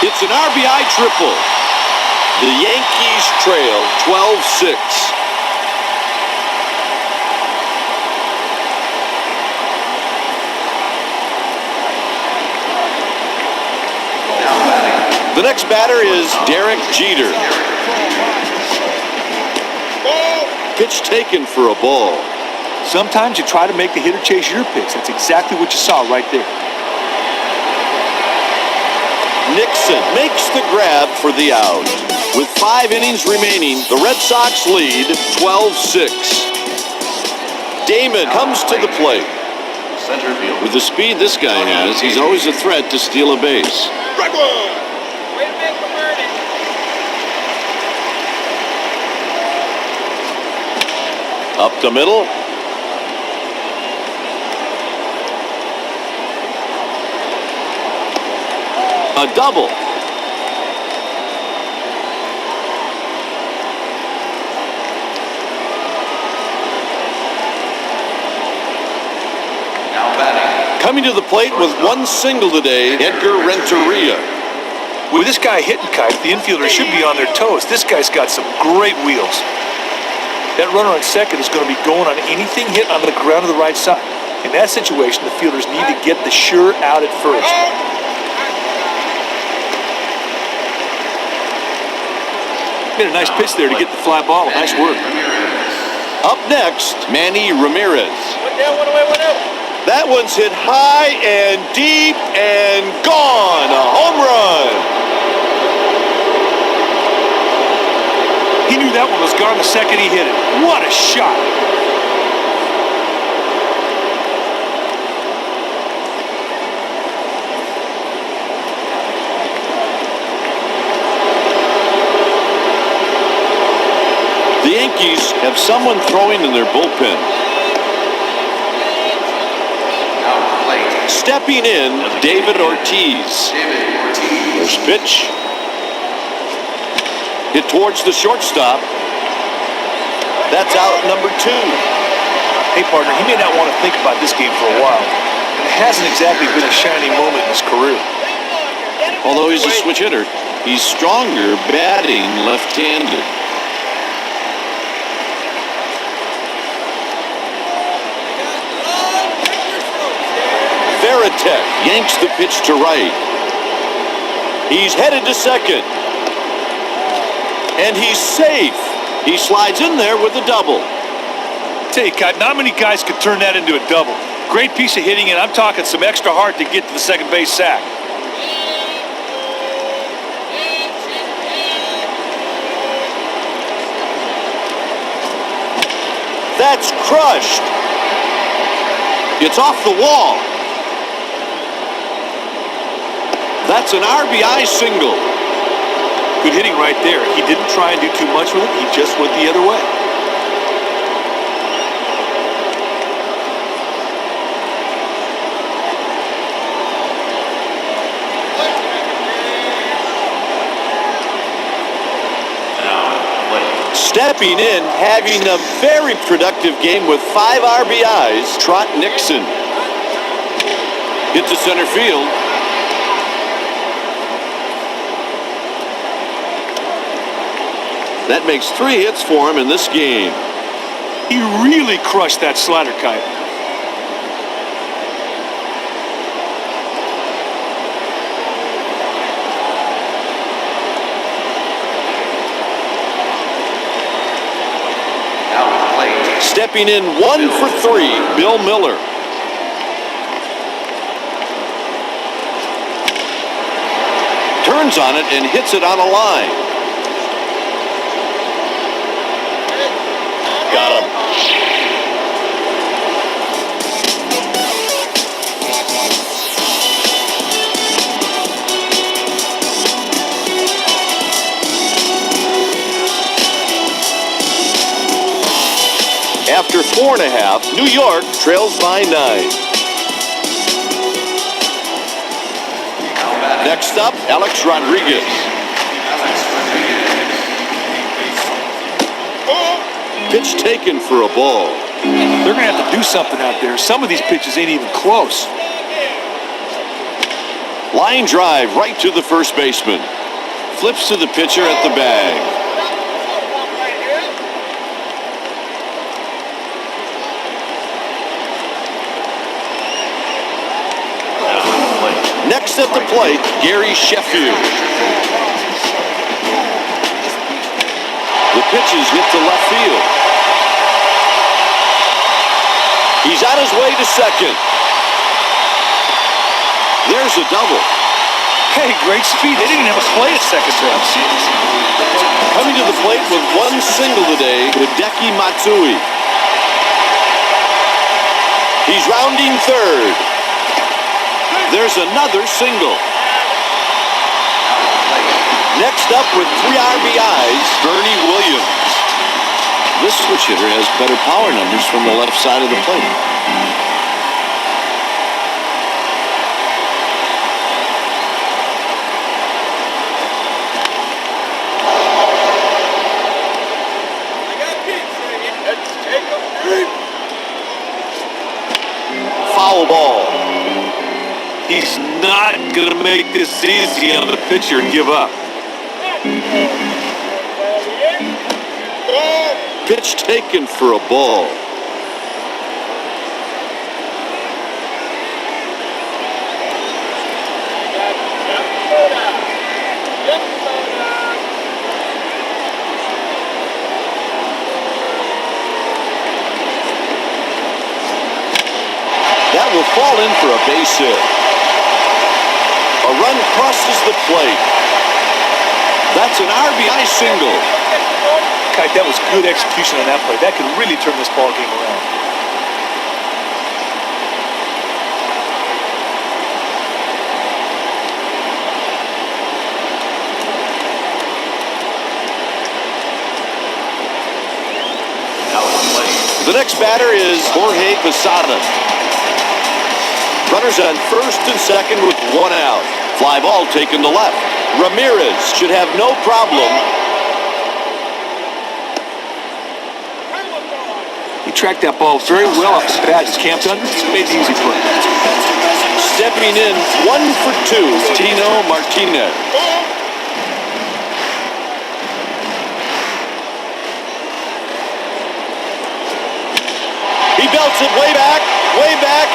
It's an RBI triple. The Yankees trail 12-6. The next batter is Derek Jeter. Pitch taken for a ball. Sometimes you try to make the hitter chase your pitch. That's exactly what you saw right there. Nixon makes the grab for the out. With 5 innings remaining, the Red Sox lead 12-6. Damon comes to the plate. Center field. With the speed this guy has, he's always a threat to steal a base. Way to make him earn it. Up the middle. A double. Now batting. Coming to the plate with 1 single today, Edgar Renteria. With this guy hitting kite, the infielders should be on their toes. This guy's got some great wheels. That runner on second is going to be going on anything hit on the ground to the right side. In that situation, the fielders need to get the sure out at first. Made a nice pitch there to get the fly ball. Nice work. Up next, Manny Ramirez. One down, one away, one out. That one's hit high and deep and gone. A home run. He knew that one was gone the second he hit it. What a shot. The Yankees have someone throwing in their bullpen. Now at the plate. Stepping in, David Ortiz. David Ortiz. First pitch. Hit towards the shortstop. That's out number 2. Hey, partner, he may not want to think about this game for a while. And it hasn't exactly been a shining moment in his career. Although he's a switch hitter, he's stronger batting left-handed. Veritek yanks the pitch to right. He's headed to second. And he's safe. He slides in there with a double. Tell you, Cotton, not many guys could turn that into a double. Great piece of hitting, and I'm talking some extra heart to get to the second base sack. That's crushed. It's off the wall. That's an RBI single. Good hitting right there. He didn't try and do too much with it. He just went the other way. Stepping in, having a very productive game with 5 RBIs, Trot Nixon. Hit to center field. That makes 3 hits for him in this game. He really crushed that slider, Kite. Stepping in 1 for 3, Bill Miller. Turns on it and hits it on a line. Got him. After 4.5, New York trails by 9. Next up, Alex Rodriguez. Pitch taken for a ball. They're going to have to do something out there. Some of these pitches ain't even close. Line drive right to the first baseman. Flips to the pitcher at the bag. Next at the plate, Gary Sheffield. The pitch is hit to left field. He's on his way to second. There's a double. Hey, great speed. They didn't have a play at second base. Coming to the plate with 1 single today, Hideki Matsui. He's rounding third. There's another single. Next up with 3 RBIs, Bernie Williams. This switch hitter has better power numbers from the left side of the plate. Foul ball. He's not going to make this easy on the pitcher and give up. Pitch taken for a ball. That will fall in for a base hit. A run crosses the plate. That's an RBI single. Kite, that was good execution on that play. That could really turn this ball game around. The next batter is Jorge Posada. Runners on first and second with 1 out. Fly ball taken to left. Ramirez should have no problem. He tracked that ball very well off the bat. Just camped under. Made the easy play. Stepping in 1 for 2, Tino Martinez. He belts it way back,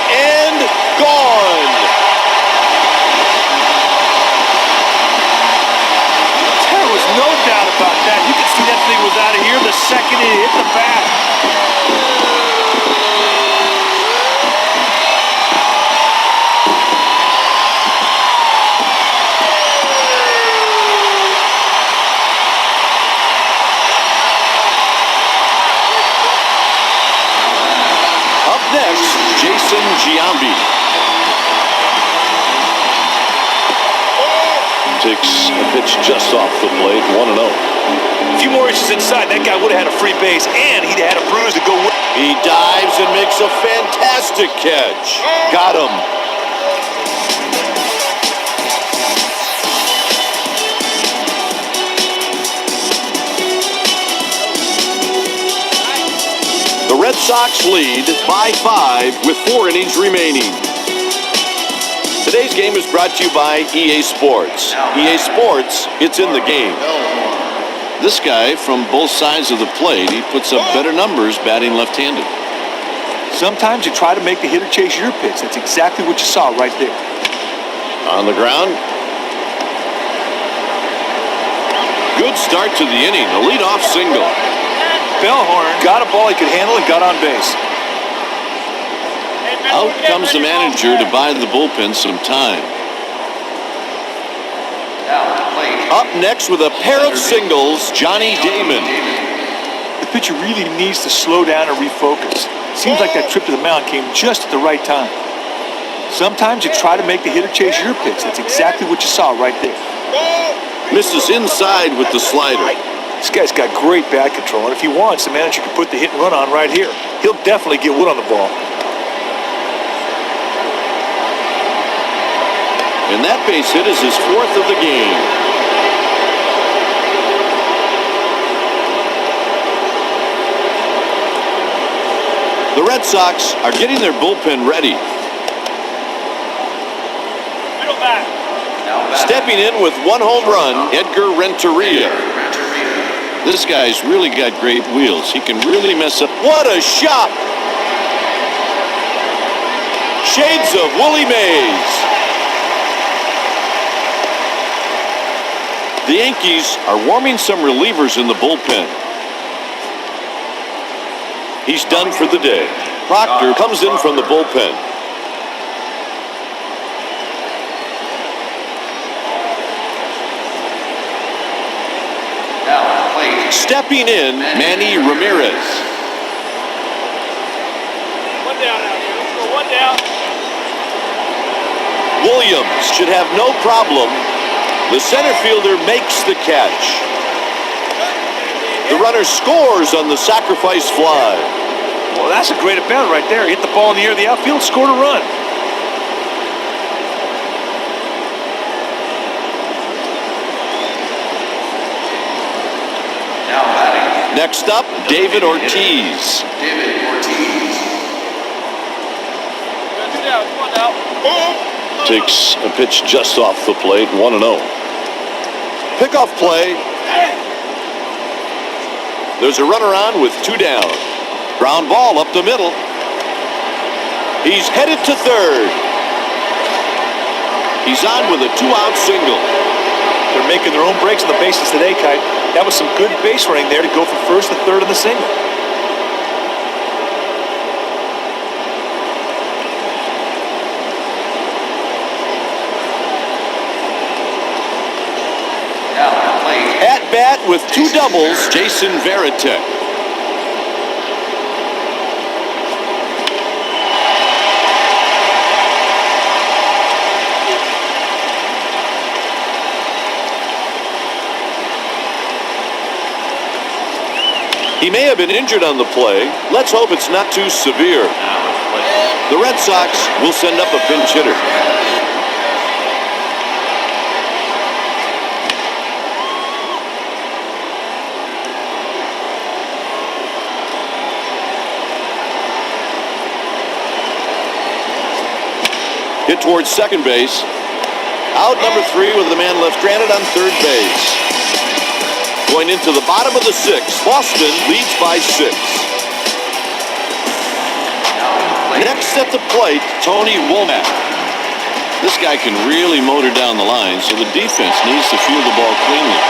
and gone. the second inning. Hit the bat. Up next, Jason Giambi. Takes a pitch just off the plate, 1-0. A few more inches inside, that guy would have had a free base, and he'd have had a bruise to go with. He dives and makes a fantastic catch. Got him. The Red Sox lead by 5 with 4 innings remaining. Today's game is brought to you by EA Sports. EA Sports, it's in the game. This guy from both sides of the plate, he puts up better numbers batting left-handed. Sometimes you try to make the hitter chase your pitch. That's exactly what you saw right there. On the ground. Good start to the inning. A leadoff single. Bellhorn got a ball he could handle and got on base. Out comes the manager to buy the bullpen some time. Up next with a pair of singles, Johnny Damon. The pitcher really needs to slow down and refocus. Seems like that trip to the mound came just at the right time. Sometimes you try to make the hitter chase your pitch. That's exactly what you saw right there. Misses inside with the slider. This guy's got great bat control, and if he wants, the manager can put the hit and run on right here. He'll definitely get wood on the ball. And that base hit is his 4th of the game. The Red Sox are getting their bullpen ready. Stepping in with 1 home run, Edgar Renteria. This guy's really got great wheels. He can really mess up. What a shot! Shades of Willie Mays. The Yankees are warming some relievers in the bullpen. He's done for the day. Proctor comes in from the bullpen. Stepping in, Manny Ramirez. One down out here. Let's go one down. Williams should have no problem. The center fielder makes the catch. The runner scores on the sacrifice fly. Well, that's a great at-bat right there. Hit the ball in the air, the outfield, scored a run. Next up, David Ortiz. Two down. One out. Takes a pitch just off the plate, 1-0. Pickoff play. There's a runner on with 2 down. Ground ball up the middle. He's headed to third. He's on with a 2-out single. They're making their own breaks on the bases today, Kite. That was some good base running there to go from first to third in the single. At bat with 2 doubles, Jason Varitek. He may have been injured on the play. Let's hope it's not too severe. The Red Sox will send up a pinch hitter. Hit towards second base. Out number 3 with the man left stranded on third base. Going into the bottom of the 6th, Boston leads by 6. Next at the plate, Tony Womack. This guy can really motor down the line, so the defense needs to field the ball cleanly.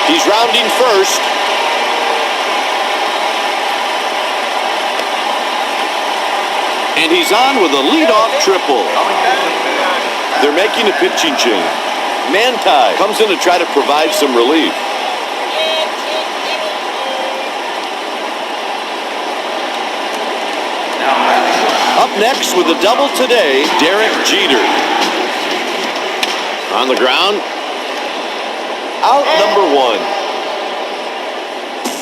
He's rounding first. And he's on with a leadoff triple. They're making a pitching change. Manti comes in to try to provide some relief. Up next with a double today, Derek Jeter. On the ground. Out number one.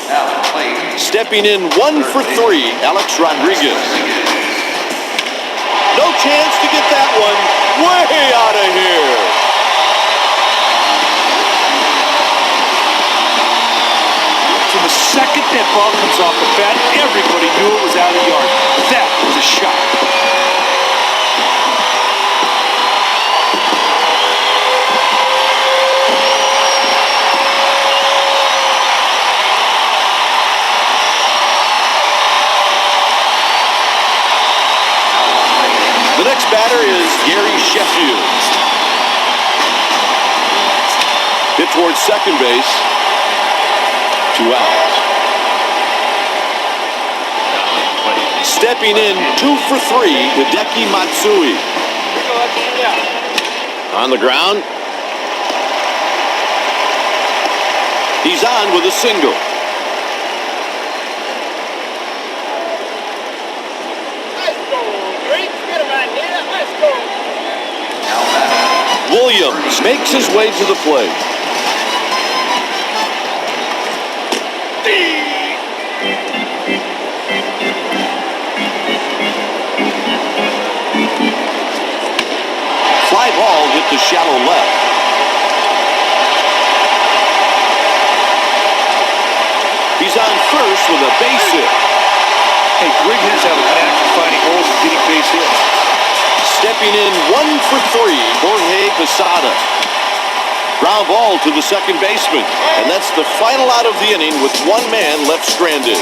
Now the plate. Stepping in 1 for 3, Alex Rodriguez. No chance to get that one way out of here. From the second that ball comes off the bat, everybody knew it was out of the yard. That was a shot. The next batter is Gary Sheffield. Hit towards second base. 2 outs. Stepping in 2 for 3, Hideki Matsui. On the ground. He's on with a single. Williams makes his way to the plate. Fly ball hit the shallow left. He's on first with a base hit. Hey, great hitters have a knack for finding holes and getting base hits. Stepping in 1 for 3, Jorge Posada. Ground ball to the second baseman. And that's the final out of the inning with 1 man left stranded.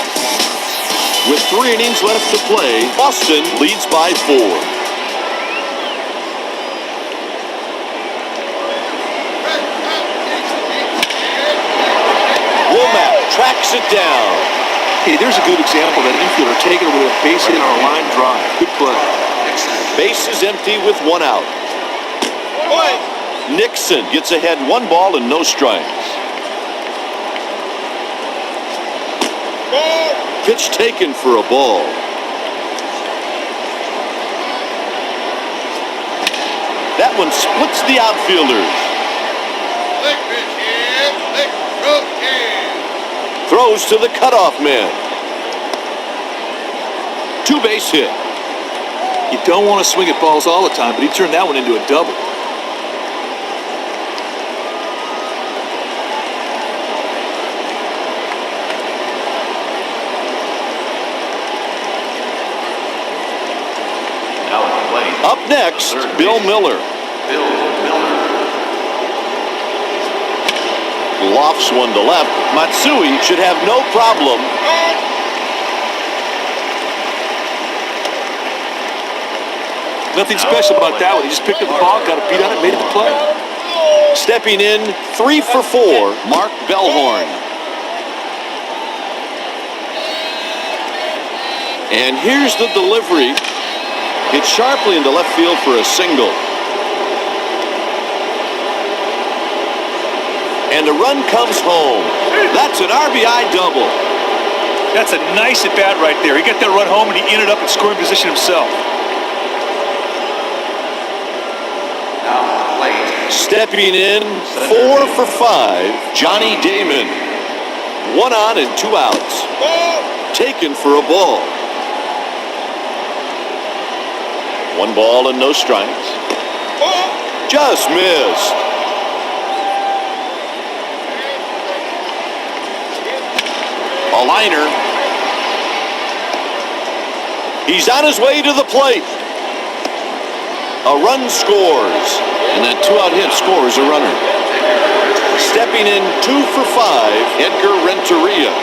With 3 innings left to play, Boston leads by 4. Womack tracks it down. Hey, there's a good example of that infielder taking it with a base hit on a line drive. Good play. Base is empty with 1 out. Nixon gets ahead 1 ball and no strikes. Pitch taken for a ball. That one splits the outfielders. Throws to the cutoff man. 2-base hit. You don't want to swing at balls all the time, but he turned that one into a double. Now the plate. Up next, Bill Miller. Bill Miller. Lofts one to left. Matsui should have no problem. Nothing special about that one. He just picked up the ball, got a beat on it, made it the play. Stepping in 3 for 4, Mark Bellhorn. And here's the delivery. Hit sharply into left field for a single. And the run comes home. That's an RBI double. That's a nice at-bat right there. He got that run home, and he ended up in scoring position himself. Now the plate. Stepping in 4 for 5, Johnny Damon. 1 on and 2 outs. Taken for a ball. 1 ball and no strikes. Just missed. A liner. He's on his way to the plate. A run scores. And that 2-out hit scores a runner. Stepping in 2 for 5, Edgar Renteria.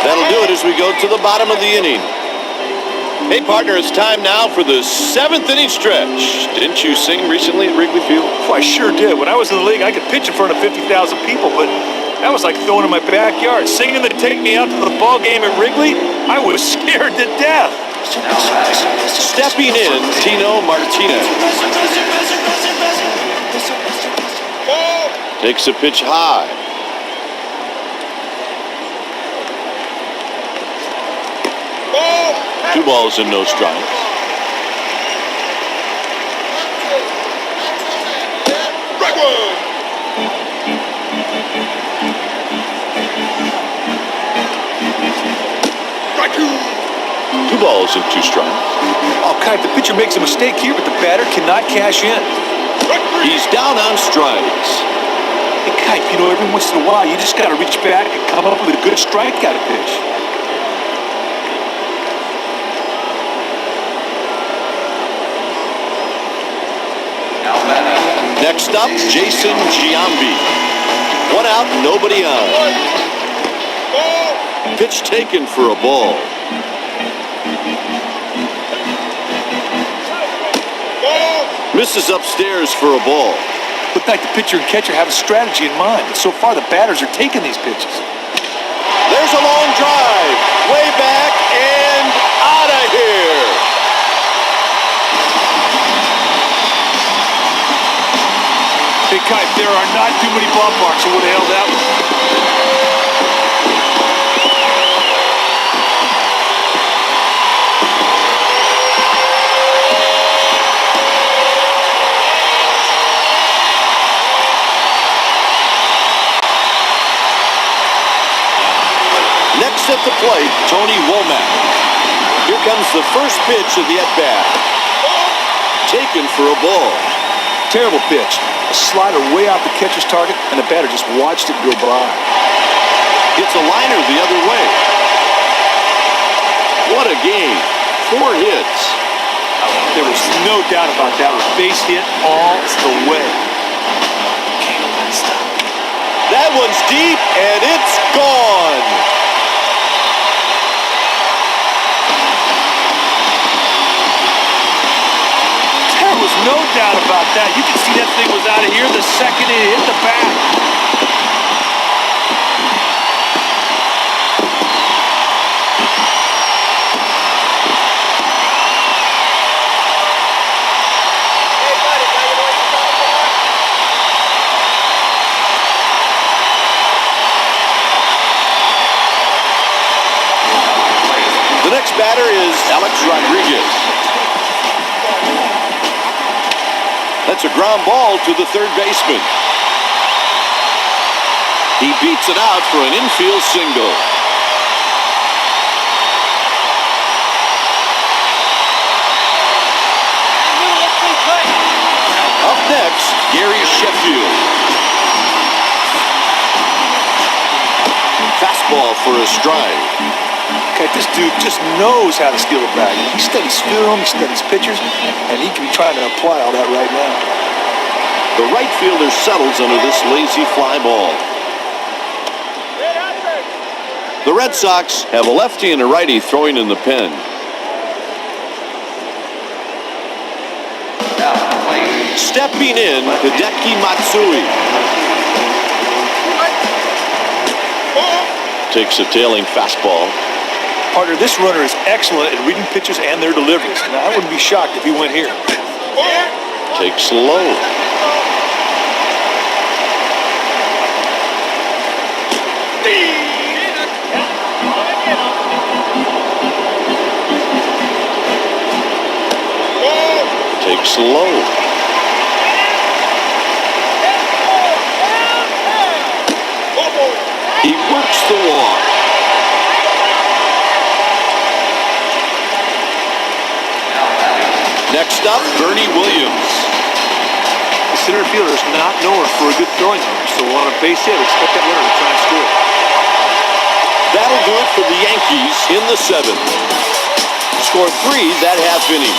That'll do it as we go to the bottom of the inning. Hey, partner, it's time now for the 7th inning stretch. Didn't you sing recently at Wrigley Field? Well, I sure did. When I was in the league, I could pitch in front of 50,000 people, but that was like throwing in my backyard. Singing to take me out to the ball game at Wrigley, I was scared to death. Stepping in, Tino Martinez. Takes a pitch high. Two balls and no strikes. Two balls and 2 strikes. Oh, Kite, the pitcher makes a mistake here, but the batter cannot cash in. He's down on strikes. Hey, Kite, you know, every once in a while, you just got to reach back and come up with a good strikeout pitch. Now batting. Next up, Jason Giambi. 1 out, nobody on. Pitch taken for a ball. Misses upstairs for a ball. Looked like the pitcher and catcher have a strategy in mind, but so far the batters are taking these pitches. There's a long drive. Way back and out of here. Hey, Kite, there are not too many ballparks that would have held that one. Next at the plate, Tony Womack. Here comes the first pitch of the at-bat. Taken for a ball. Terrible pitch. A slider way out the catcher's target, and the batter just watched it go by. Hits a liner the other way. What a game. 4 hits. There was no doubt about that. With base hit all the way. That one's deep, and it's gone. There was no doubt about that. You can see that thing was out of here the second it hit the bat. Hey, buddy, got your voice on the bar? The next batter is Alex Rodriguez. That's a ground ball to the third baseman. He beats it out for an infield single. Up next, Gary Sheffield. Fastball for a strike. Okay, this dude just knows how to steal a bag. He studies film, he studies pitchers, and he can be trying to apply all that right now. The right fielder settles under this lazy fly ball. The Red Sox have a lefty and a righty throwing in the pen. Now play. Stepping in, Hideki Matsui. Takes a tailing fastball. Partner, this runner is excellent at reading pitchers and their deliveries. Now, I wouldn't be shocked if he went here. Takes low. Takes low. He works the walk. Next up, Bernie Williams. The center fielder is not known for a good throwing arm, so on a base hit, expect that runner to try and score. That'll do it for the Yankees in the 7th. Scored 3 that half inning.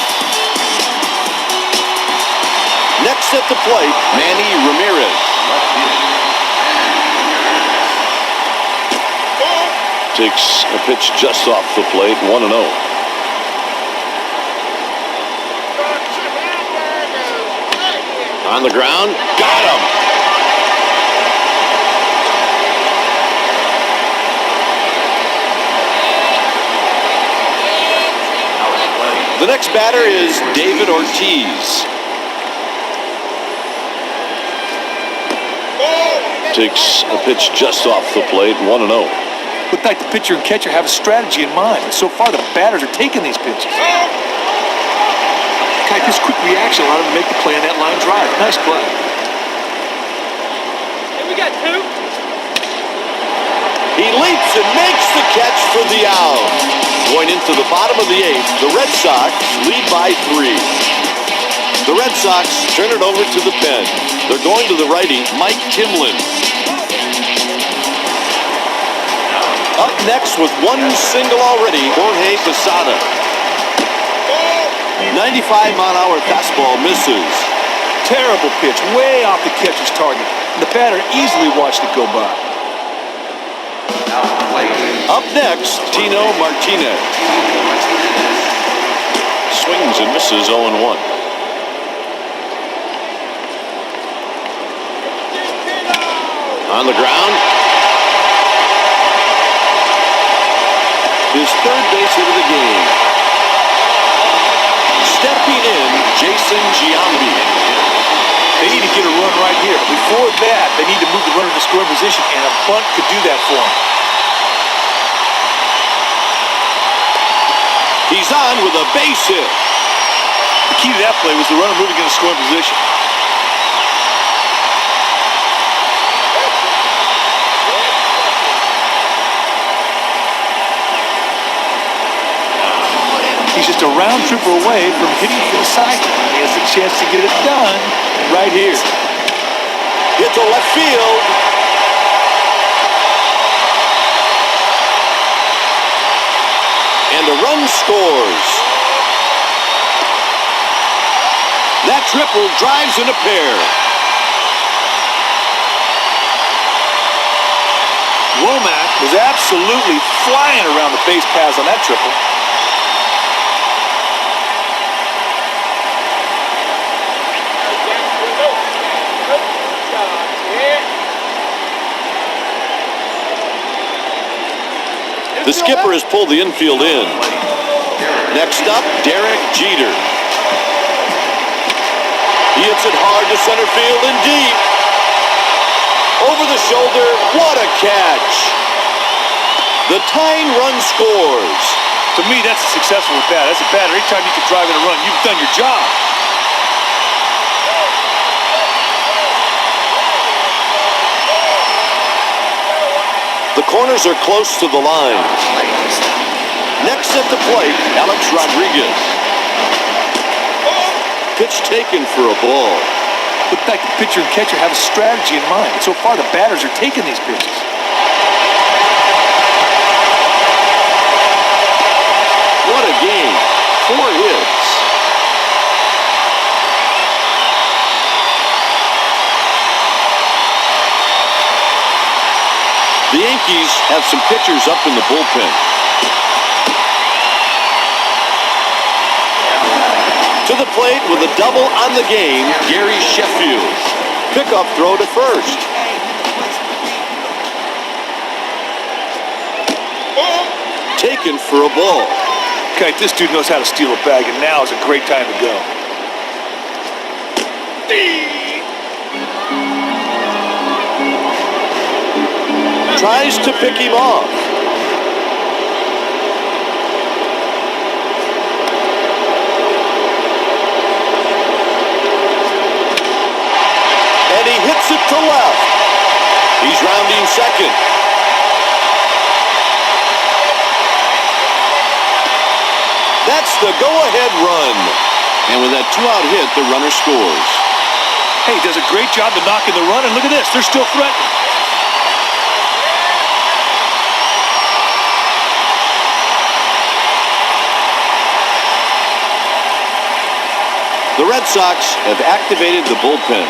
Next at the plate, Manny Ramirez. Takes a pitch just off the plate, 1-0. On the ground. Got him. The next batter is David Ortiz. Takes a pitch just off the plate, 1-0. Looked like the pitcher and catcher have a strategy in mind, but so far the batters are taking these pitches. Kite, this quick reaction allowed him to make the play on that line drive. Nice play. Hey, we got two. He leaps and makes the catch for the out. Going into the bottom of the eighth, the Red Sox lead by 3. The Red Sox turn it over to the pen. They're going to the righty, Mike Kimlin. Up next with one single already, Jorge Posada. 95-mile-an-hour fastball misses. Terrible pitch, way off the catcher's target. The batter easily watched it go by. Up next, Tino Martinez. Swings and misses 0-1. On the ground. His third base hit of the game. Stepping in, Jason Giambi. They need to get a run right here. Before that, they need to move the runner to scoring position, and a bunt could do that for them. He's on with a base hit. The key to that play was the runner moving in the scoring position. He's just a round tripper away from hitting for the cycle. He has a chance to get it done right here. Hit to left field. And a run scores. That triple drives in a pair. Womack was absolutely flying around the base paths on that triple. The skipper has pulled the infield in. Next up, Derek Jeter. He hits it hard to center field and deep. Over the shoulder, what a catch. The tying run scores. To me, that's a successful at bat. As a batter, anytime you can drive in a run, you've done your job. The corners are close to the line. Next at the plate, Alex Rodriguez. Pitch taken for a ball. Looked like the pitcher and catcher have a strategy in mind. So far, the batters are taking these pitches. What a game. 4 hits. The Yankees have some pitchers up in the bullpen. To the plate with a double on the game, Gary Sheffield. Pickoff throw to first. Taken for a ball. Okay, this dude knows how to steal a bag, and now is a great time to go. Tries to pick him off. And he hits it to left. He's rounding second. That's the go-ahead run. And with that 2-out hit, the runner scores. Hey, he does a great job of knocking the run, and look at this. They're still threatening. The Red Sox have activated the bullpen.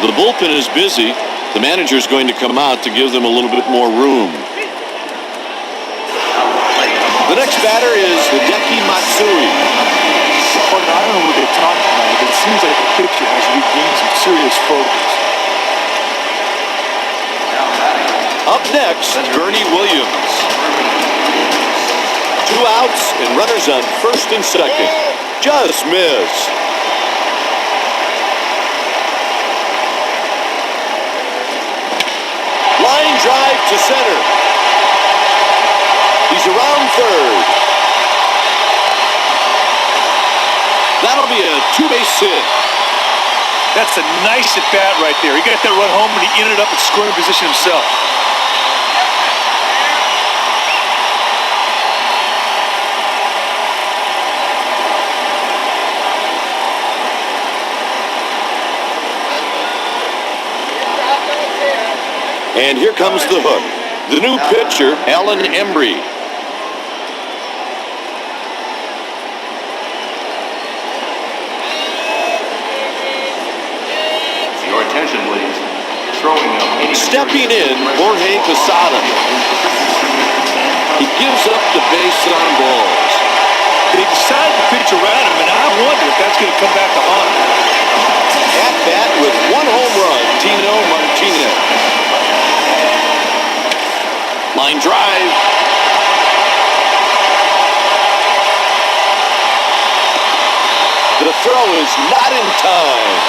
The bullpen is busy. The manager's going to come out to give them a little bit more room. The next batter is Hideki Matsui. pitcher has regained some serious focus. Now batting. Up next, Bernie Williams. 2 outs and runners on first and second. Just missed. Line drive to center. He's around third. That'll be a 2-base hit. That's a nice at-bat right there. He got that run home and he ended up in scoring position himself. And here comes the hook. The new pitcher, Alan Embry. Your attention, please. Throwing up. Stepping in, Jorge Posada. He gives up the base on balls. They decided to pitch around him, and I wonder if that's going to come back to haunt him. At bat with 1 home run, Tino Martinez. Line drive. The throw is not in time.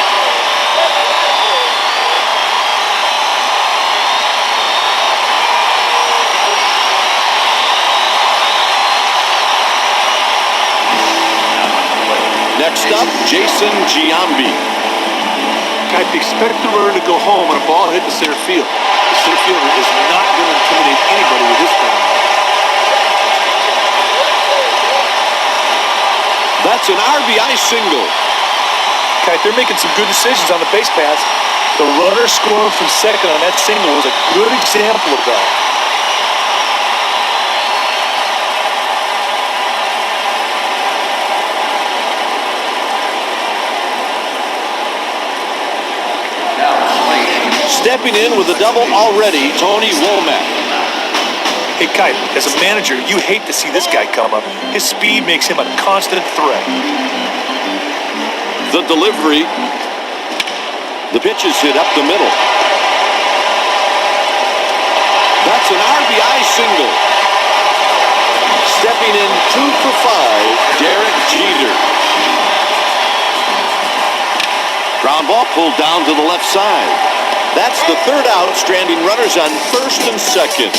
Next up, Jason Giambi. I expect the runner to go home and a ball hit the center field. The center fielder is not going to intimidate anybody with this thing. That's an RBI single. Kite, they're making some good decisions on the base pass. The runner scoring from second on that single was a good example of that. Stepping in with a double already, Tony Womack. Hey, Kite, as a manager, you hate to see this guy come up. His speed makes him a constant threat. The delivery. The pitch is hit up the middle. That's an RBI single. Stepping in 2 for 5, Derek Jeter. Ground ball pulled down to the left side. That's the 3rd out, stranding runners on first and second.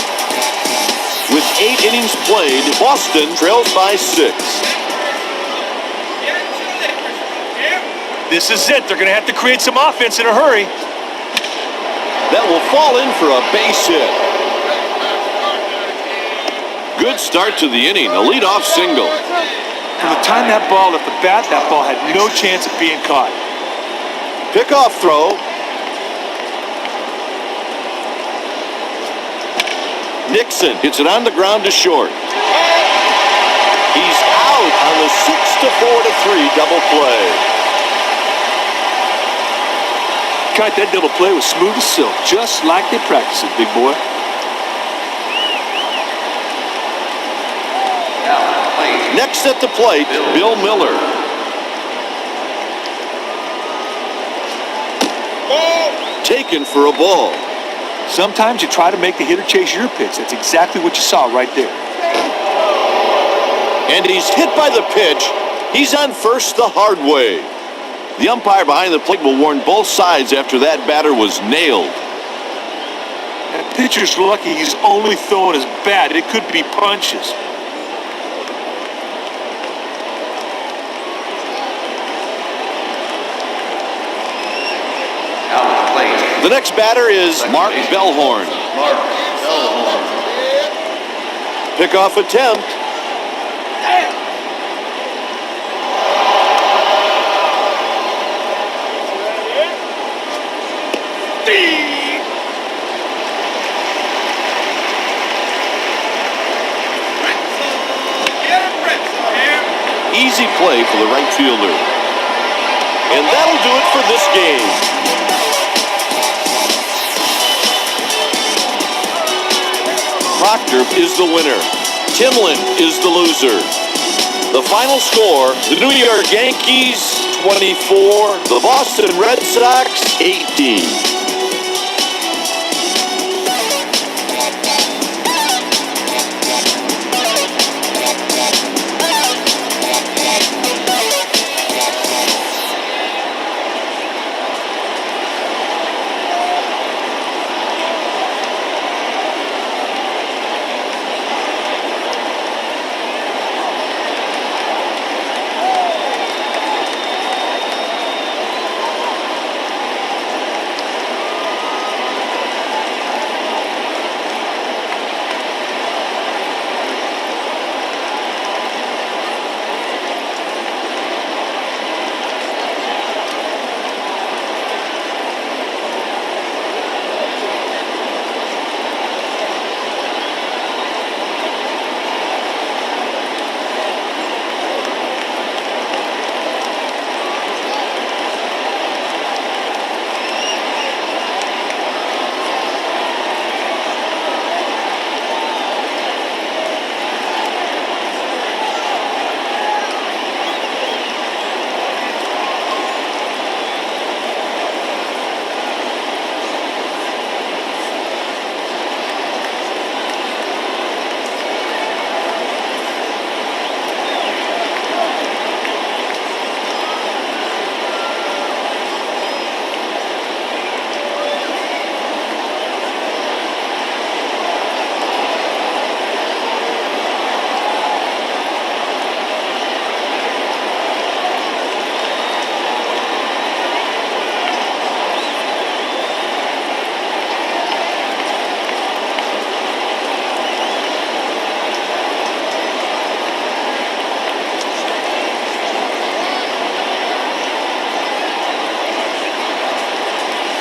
With 8 innings played, Boston trails by 6. This is it. They're going to have to create some offense in a hurry. That will fall in for a base hit. Good start to the inning, a leadoff single. From the time that ball left the bat, that ball had no chance of being caught. Pickoff throw. Nixon hits it on the ground to short. He's out on the 6-4-3 double play. Kite, that double play was smooth as silk, just like they practice it, big boy. Next at the plate, Bill Miller. Taken for a ball. Sometimes you try to make the hitter chase your pitch. That's exactly what you saw right there. And he's hit by the pitch. He's on first the hard way. The umpire behind the plate will warn both sides after that batter was nailed. That pitcher's lucky he's only throwing his bat. It could be punches. The next batter is Mark Bellhorn. Pickoff attempt. Easy play for the right fielder. And that'll do it for this game. Proctor is the winner. Timlin is the loser. The The final score, the New York Yankees 24, the Boston Red Sox 18.